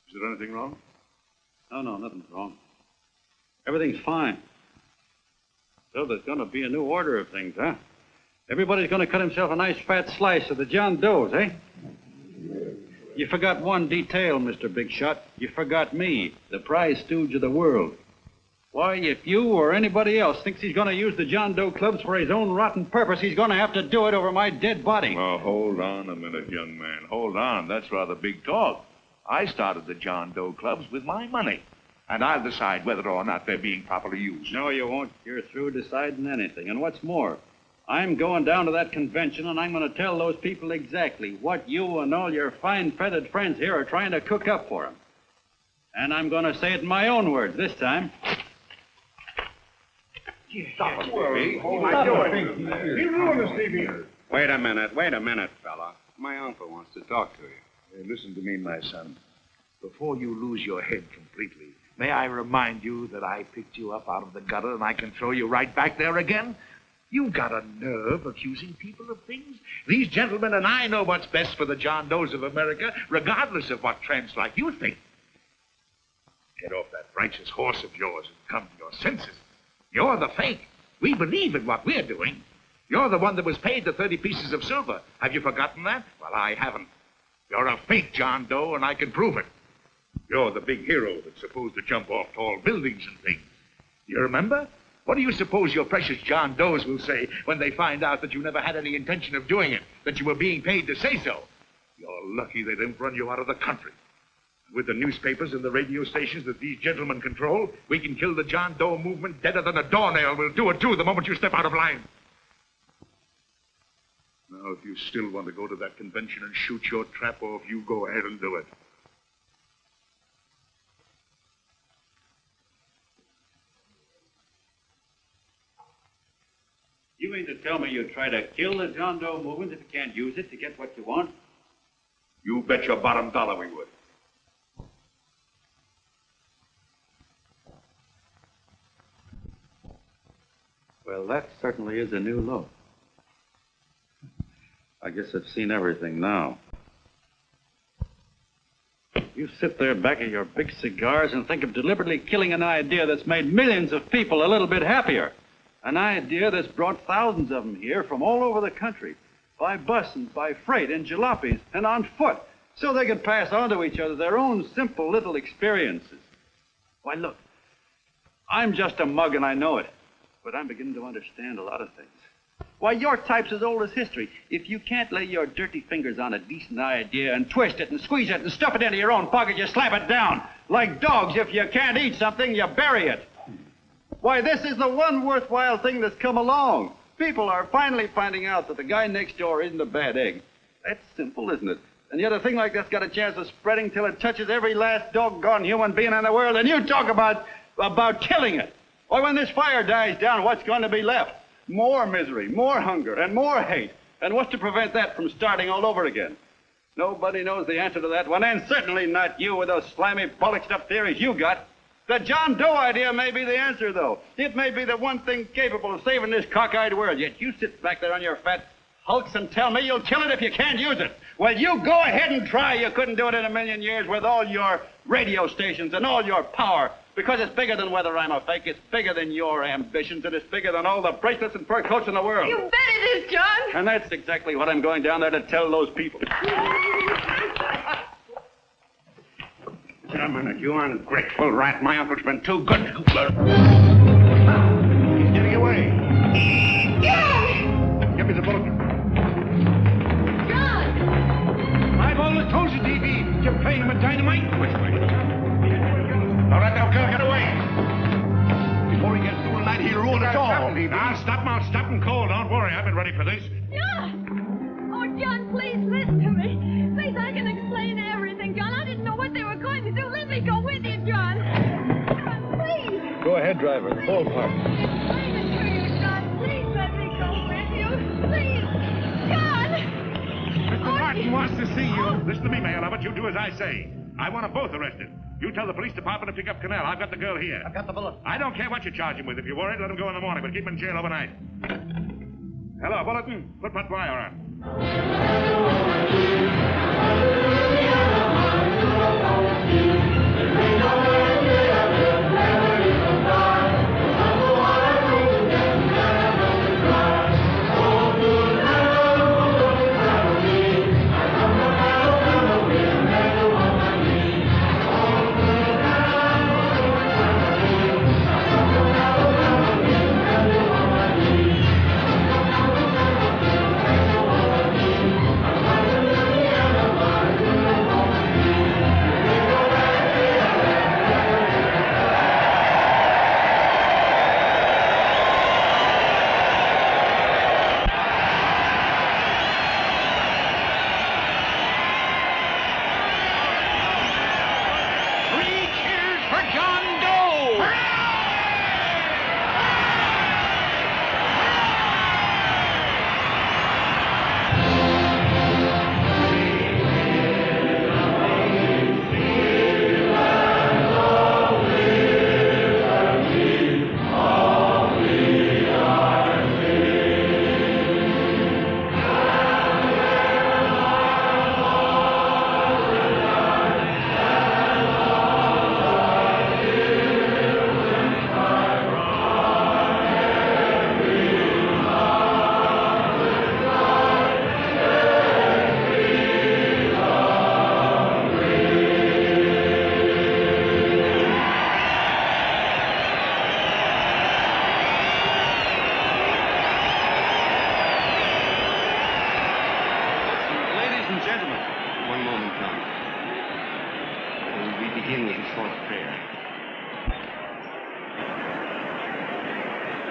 Is there anything wrong? No, nothing's wrong. Everything's fine. So there's going to be a new order of things, huh? Everybody's going to cut himself a nice fat slice of the John Does, eh? You forgot one detail, Mr. Big Shot. You forgot me, the prize stooge of the world. Why, if you or anybody else thinks he's going to use the John Doe clubs for his own rotten purpose, he's going to have to do it over my dead body. Oh, hold on a minute, young man. Hold on. That's rather big talk. I started the John Doe clubs with my money, and I'll decide whether or not they're being properly used. No, you won't. You're through deciding anything. And what's more, I'm going down to that convention, and I'm going to tell those people exactly what you and all your fine-feathered friends here are trying to cook up for them. And I'm going to say it in my own words this time. Stop it, baby. Wait a minute, fella. My uncle wants to talk to you. Hey, listen to me, my son. Before you lose your head completely, may I remind you that I picked you up out of the gutter and I can throw you right back there again? You've got a nerve accusing people of things. These gentlemen and I know what's best for the John Does of America, regardless of what tramps like you think. Get off that righteous horse of yours and come to your senses. You're the fake. We believe in what we're doing. You're the one that was paid the 30 pieces of silver. Have you forgotten that? Well, I haven't. You're a fake John Doe, and I can prove it. You're the big hero that's supposed to jump off tall buildings and things. You remember? What do you suppose your precious John Does will say when they find out that you never had any intention of doing it, that you were being paid to say so? You're lucky they didn't run you out of the country. With the newspapers and the radio stations that these gentlemen control, we can kill the John Doe movement deader than a doornail will do it, too, the moment you step out of line. Now, if you still want to go to that convention and shoot your trap off, you go ahead and do it. You mean to tell me you'd try to kill the John Doe movement if you can't use it to get what you want? You bet your bottom dollar we would. Well, that certainly is a new look. I guess I've seen everything now. You sit there back of your big cigars and think of deliberately killing an idea that's made millions of people a little bit happier. An idea that's brought thousands of them here from all over the country, by bus and by freight and jalopies and on foot, so they could pass on to each other their own simple little experiences. Why, look, I'm just a mug and I know it, but I'm beginning to understand a lot of things. Why, your type's as old as history. If you can't lay your dirty fingers on a decent idea and twist it and squeeze it and stuff it into your own pocket, you slap it down. Like dogs, if you can't eat something, you bury it. Why, this is the one worthwhile thing that's come along. People are finally finding out that the guy next door isn't a bad egg. That's simple, isn't it? And yet a thing like that's got a chance of spreading till it touches every last doggone human being in the world, and you talk about killing it. Why, when this fire dies down, what's going to be left? More misery, more hunger, and more hate. And what's to prevent that from starting all over again? Nobody knows the answer to that one, and certainly not you with those slimy, polished-up theories you got. The John Doe idea may be the answer, though. It may be the one thing capable of saving this cockeyed world, yet you sit back there on your fat hulks and tell me you'll kill it if you can't use it. Well, you go ahead and try. You couldn't do it in a million years with all your radio stations and all your power, Because it's bigger than whether I'm a fake. It's bigger than your ambitions. And it's bigger than all the bracelets and fur coats in the world. You bet it is, John. And that's exactly what I'm going down there to tell those people. Dominic, you ungrateful rat. My uncle's been too good. He's getting away. Give me the bulletin. John! I've always told you, D.B., you're playing with dynamite. Which way? All right, now, girl, get away. Before he gets through tonight, he'll ruin us all. Now, stop and cold. Don't worry, I've been ready for this. John! Oh, John, please listen to me. Please, I can explain everything, John. I didn't know what they were going to do. Let me go with you, John. John, please. Go ahead, driver. Full park. Explain it to you, John. Please let me go with you. Please. John! Mr. Martin wants to see you. Listen to me, Mayor Lovett. You do as I say. I want them both arrested. You tell the police department to pick up Cannell. I've got the girl here. I've got the bullet. I don't care what you charge him with. If you're worried, let him go in the morning, but keep him in jail overnight. Hello, Bulletin. Put that wire on.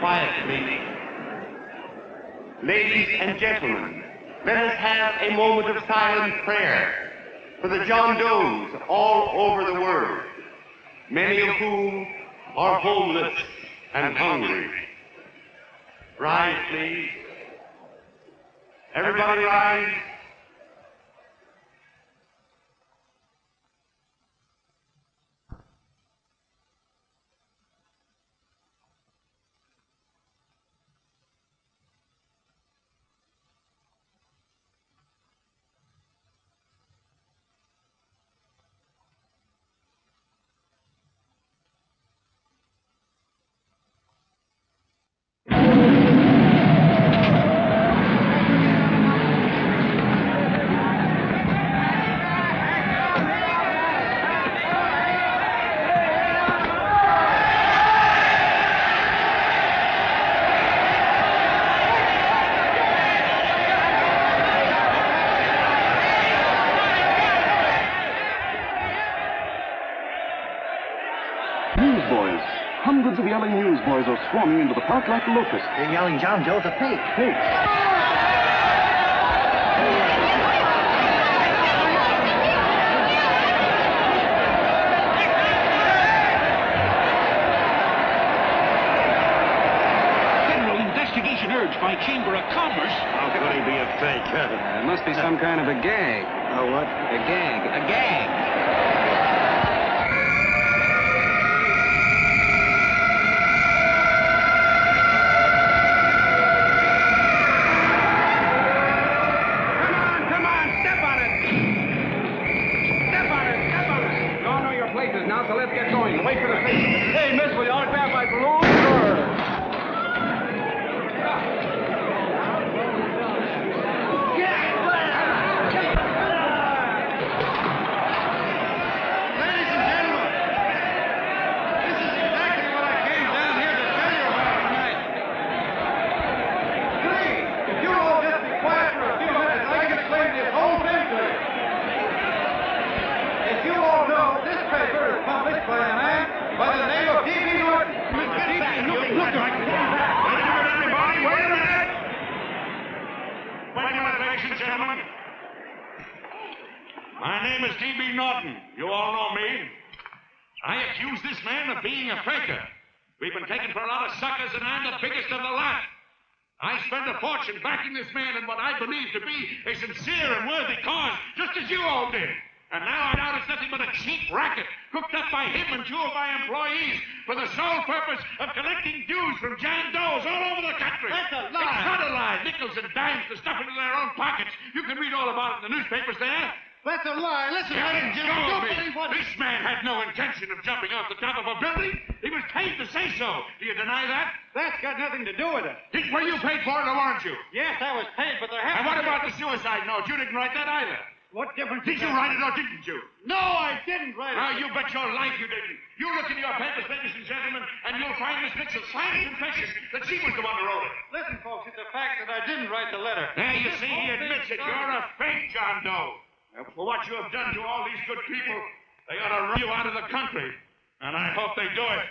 Quietly. Ladies and gentlemen, let us have a moment of silent prayer for the John Does all over the world, many of whom are homeless and hungry. Rise, please. Everybody rise. Newsboys. Hundreds of yelling newsboys are swarming into the park like locusts. They're yelling John Doe's a fake. Fake. Federal investigation urged by Chamber of Commerce. How could he be a fake? It must be some kind of a gag. A what? A gag. A gag. Come on, step on it! Step on it, step on it! You all know your places now, so let's get going. Wait for the station. Hey, miss, will you autograph my balloon? Sure. Gentlemen, my name is D.B. Norton. You all know me. I accuse this man of being a faker. We've been taken for a lot of suckers, and I'm the biggest of the lot. I spent a fortune backing this man in what I believe to be a sincere and worthy cause, just as you all did. And now I doubt it's nothing but a cheap racket cooked up by him and 2 of my employees for the sole purpose of collecting dues from John Does all over the country. That's a lie. It's not a lie. Nickels and dimes to stuff into their own pockets. You can read all about it in the newspapers there. That's a lie. Listen, ladies and gentlemen, don't believe what... This man had no intention of jumping off the top of a building. He was paid to say so. Do you deny that? That's got nothing to do with it. Were you paid for it or weren't you? Yes, I was paid, but there And what about the suicide note? You didn't write that either. What difference Did you write it or didn't you? No, I didn't write it. Now, you bet your life you didn't. You look in your papers, ladies and gentlemen, and you'll find Miss Mitchell's signed confession that she was the one who wrote it. Listen, folks, it's a fact that I didn't write the letter. There you see, he admits it. You're a fake, John Doe. For what you have done to all these good people, they ought to run you out of the country. And I hope they do it.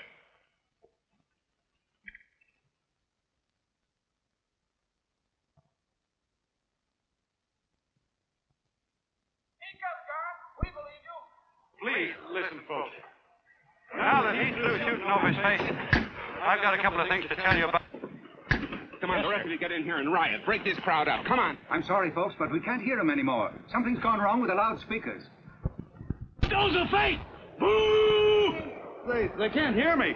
Please, listen, folks. Now that he's through shooting over his face, I've got a couple of things to tell you about... Come on, directly get in here and riot. Break this crowd up. Come on. I'm sorry, folks, but we can't hear him anymore. Something's gone wrong with the loudspeakers. Those are fake! Boo! They can't hear me.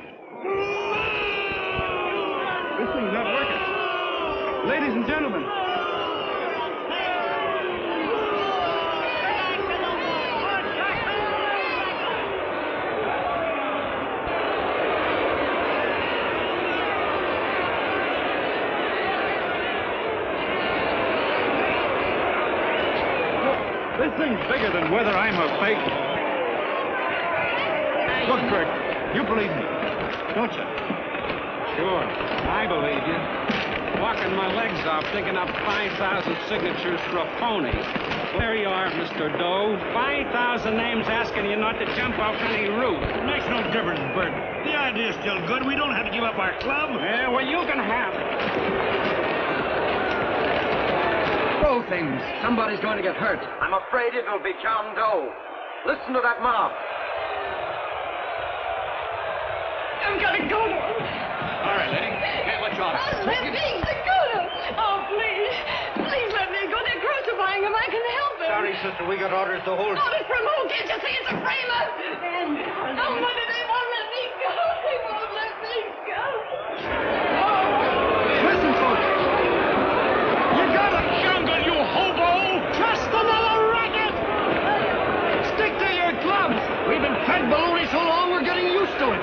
This thing's not working. Ladies and gentlemen. This thing's bigger than whether I'm a fake. Look, Kurt, you believe me, don't you? Sure, I believe you. Walking my legs off, digging up 5,000 signatures for a phony. There you are, Mr. Doe. 5,000 names asking you not to jump off any roof. It makes no difference, Bert. The idea's still good. We don't have to give up our club. Yeah, well, you can have it. Throw things. Somebody's going to get hurt. I'm afraid it'll be John Doe. Listen to that mob. I've got to go to him. All right, lady. Can't let you out. Let me go to him. Oh, please. Please let me go. They're crucifying him. I can help him. Sorry, sister. We got orders to hold... Orders from who? Can't you see it's a framer? Oh, mother, they won't let me go. They won't let me go. Listen, folks. You got a jungle, you hobo! Just another racket! Stick to your clubs! We've been fed baloney so long, we're getting used to it.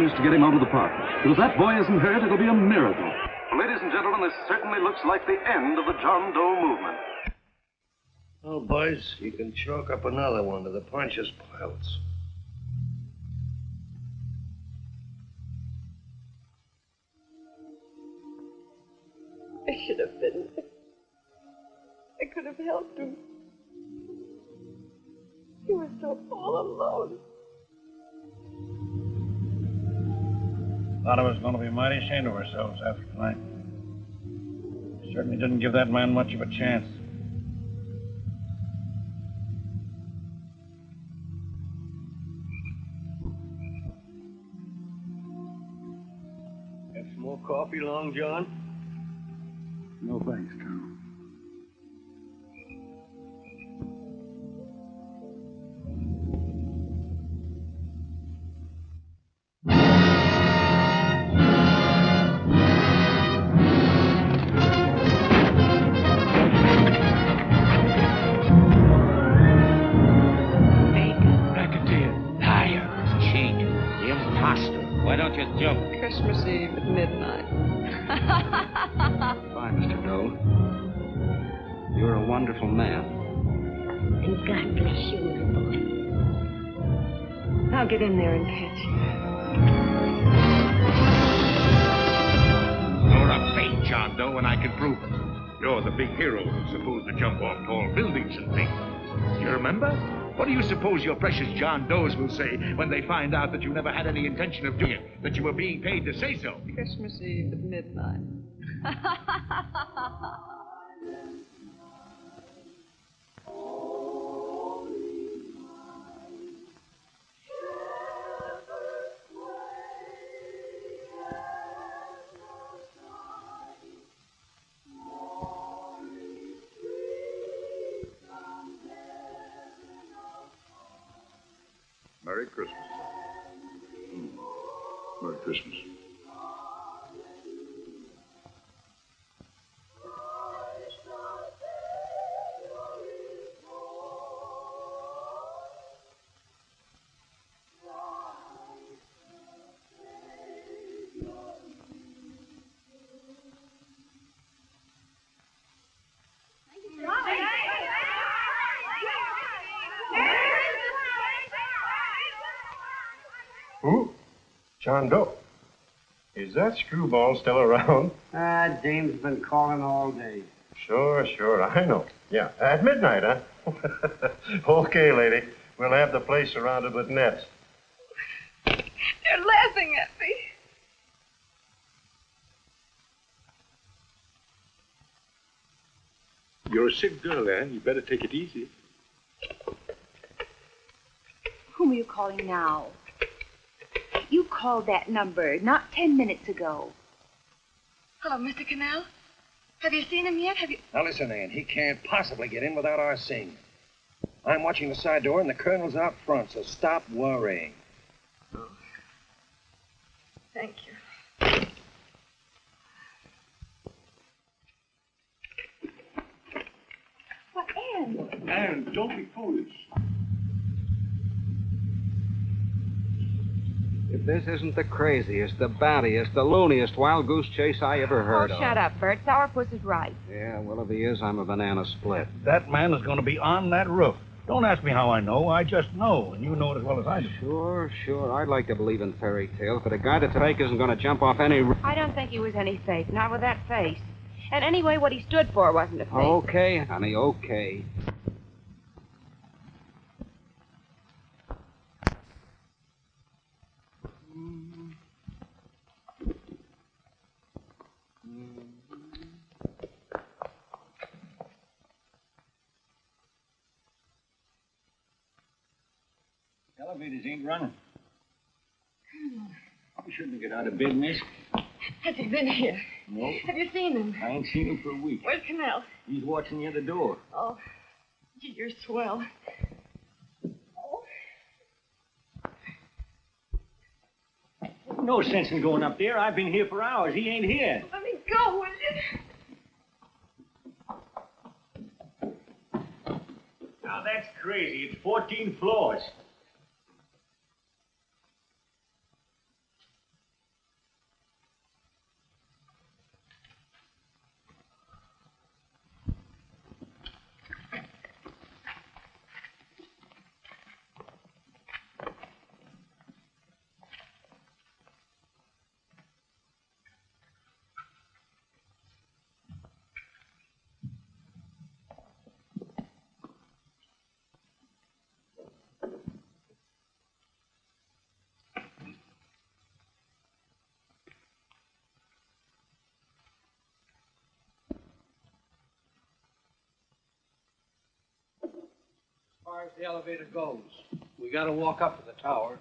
To get him out of the park. But if that boy isn't hurt, it'll be a miracle. Ladies and gentlemen, this certainly looks like the end of the John Doe movement. Well, boys, you can chalk up another one to the Pontius Pilates. I should have been there. I could have helped him. He was so all alone. A lot of us are going to be mighty ashamed of ourselves after tonight. Certainly didn't give that man much of a chance. Have some more coffee, Long John? No thanks, Colonel. Christmas Eve at midnight. Bye, Mr. Doe. You're a wonderful man. And God bless you, my boy. I'll get in there and catch you. You're a fake, John Doe, and I can prove it. You're the big hero who's supposed to jump off tall buildings and things. You remember? What do you suppose your precious John Does will say when they find out that you never had any intention of doing it, that you were being paid to say so? Christmas Eve at midnight. Merry Christmas. Merry Christmas. Who? John Doe. Is that screwball still around? Dame's been calling all day. Sure, I know. Yeah, at midnight, huh? Okay, lady. We'll have the place surrounded with nets. They're laughing at me. You're a sick girl, Anne. You better take it easy. Whom are you calling now? You called that number not 10 minutes ago. Hello, Mr. Cannell. Have you seen him yet? Now listen, Ann, he can't possibly get in without our seeing him. I'm watching the side door and the colonel's out front, so stop worrying. Thank you. What, Ann? Anne, don't be foolish. If this isn't the craziest, the battiest, the looniest wild goose chase I ever heard of. Oh, shut up, Bert. Sourpuss is right. Yeah, well, if he is, I'm a banana split. That man is going to be on that roof. Don't ask me how I know. I just know, and you know it as well as I do. Sure. I'd like to believe in fairy tales, but a guy that's fake isn't going to jump off any roof. I don't think he was any fake, not with that face. And anyway, what he stood for wasn't a fake. Okay, honey, okay. Elevators ain't running. We shouldn't get out of business. Has he been here? No. Have you seen him? I ain't seen him for a week. Where's Cannell? He's watching the other door. Oh, gee, you're swell. No sense in going up there. I've been here for hours. He ain't here. Let me go, will you? Now that's crazy. It's 14 floors. as the elevator goes. We gotta walk up to the tower.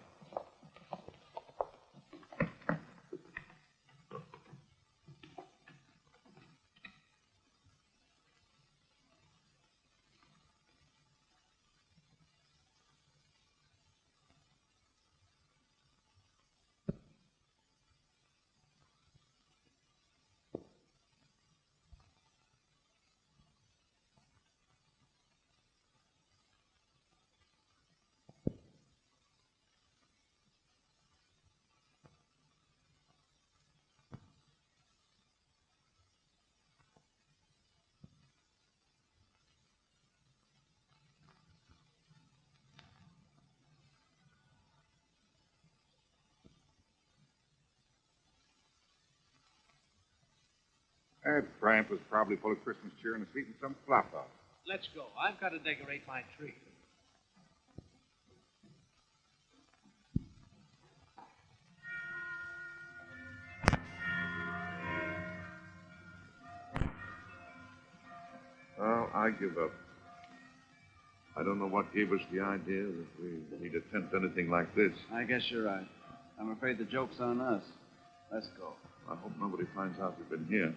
That tramp was probably full of Christmas cheer and asleep in some flop house. Let's go. I've got to decorate my tree. Well, I give up. I don't know what gave us the idea that we need to attempt anything like this. I guess you're right. I'm afraid the joke's on us. Let's go. I hope nobody finds out we've been here.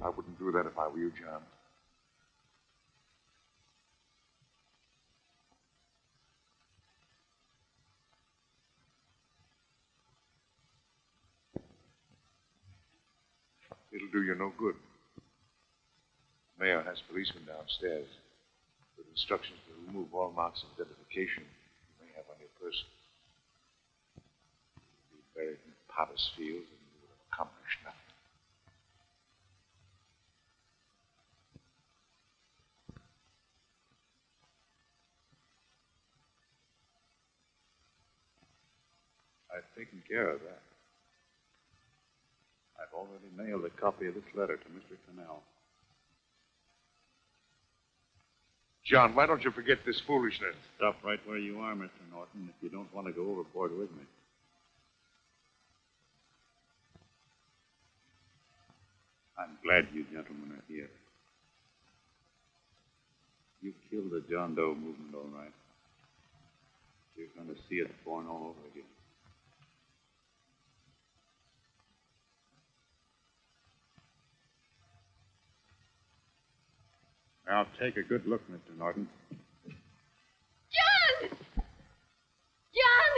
I wouldn't do that if I were you, John. It'll do you no good. The mayor has policemen downstairs with instructions to remove all marks of identification you may have on your person. You'll be buried in Potter's Field and you will have accomplished nothing. I've taken care of that. I've already mailed a copy of this letter to Mr. Cannell. John, why don't you forget this foolishness? Stop right where you are, Mr. Norton, if you don't want to go overboard with me. I'm glad you gentlemen are here. You killed the John Doe movement, all right. You're going to see it born all over again. Now, take a good look, Mr. Norton. John! John!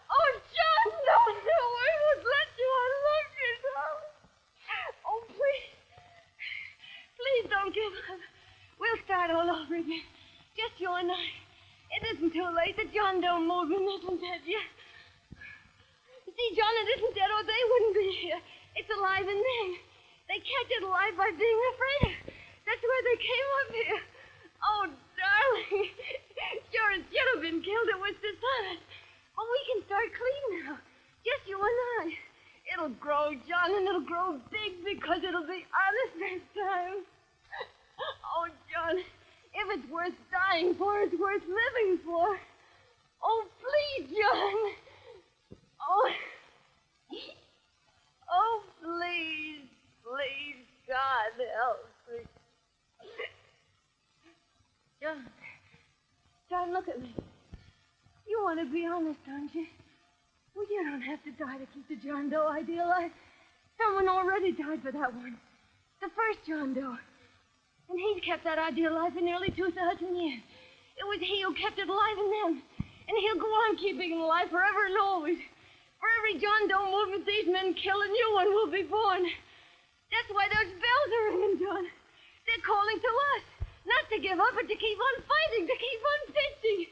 Oh, John, no, I won't let you. I love you, darling. Oh, please. Please don't give up. We'll start all over again. Just you and I. It isn't too late. The John Doe movement isn't dead yet. You see, John, it isn't dead or they wouldn't be here. It's alive in them. They kept it alive by being afraid. That's why they came up here. Oh, darling, you're as good have been killed. It was dishonest. Oh, we can start clean now. Just you and I. It'll grow, John, and it'll grow big because it'll be honest this time. Oh, John, if it's worth dying for, it's worth living for. Oh, please, John. Oh, oh, please, please, God, help me. John, look at me. You want to be honest, don't you? Well, you don't have to die to keep the John Doe idea alive. Someone already died for that one. The first John Doe. And he's kept that idea alive for nearly 2,000 years. It was he who kept it alive in them. And he'll go on keeping it alive forever and always. For every John Doe movement these men kill, a new one will be born. That's why those bells are ringing, John. They're calling to us. Not to give up, but to keep on fighting, to keep on pitching.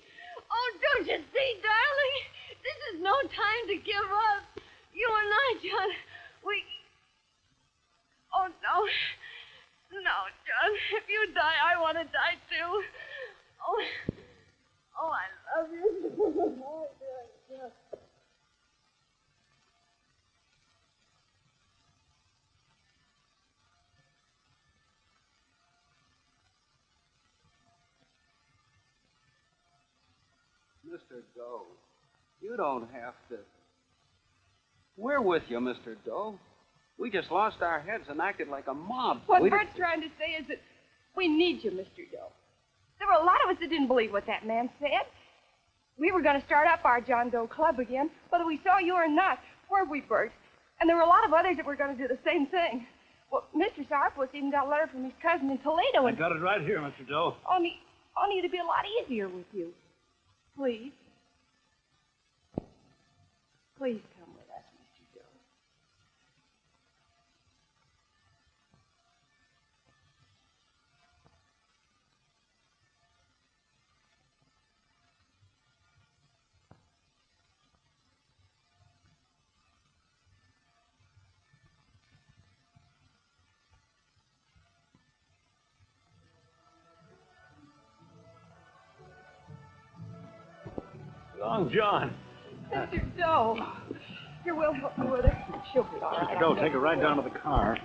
Oh, don't you see, darling? This is no time to give up. You and I, John, we... Oh, no. No, John. If you die, I want to die, too. Oh, I love you. Oh, John. Mr. Doe, you don't have to. We're with you, Mr. Doe. We just lost our heads and acted like a mob. What Bert's trying to say is that we need you, Mr. Doe. There were a lot of us that didn't believe what that man said. We were going to start up our John Doe Club again, whether we saw you or not, weren't we, Bert? And there were a lot of others that were going to do the same thing. Well, Mr. Sourpuss even got a letter from his cousin in Toledo. I got it right here, Mr. Doe. Only it'd be a lot easier with you. Please. Please come with us, Mr. Doe. Long John. Mr. Doe. Here, we'll help you with her. She'll be all right. Mr. Doe, take her right down to the car.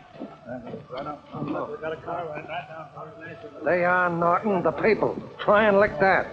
Right up. We got a car right down. They are, Norton, the people. Try and lick that.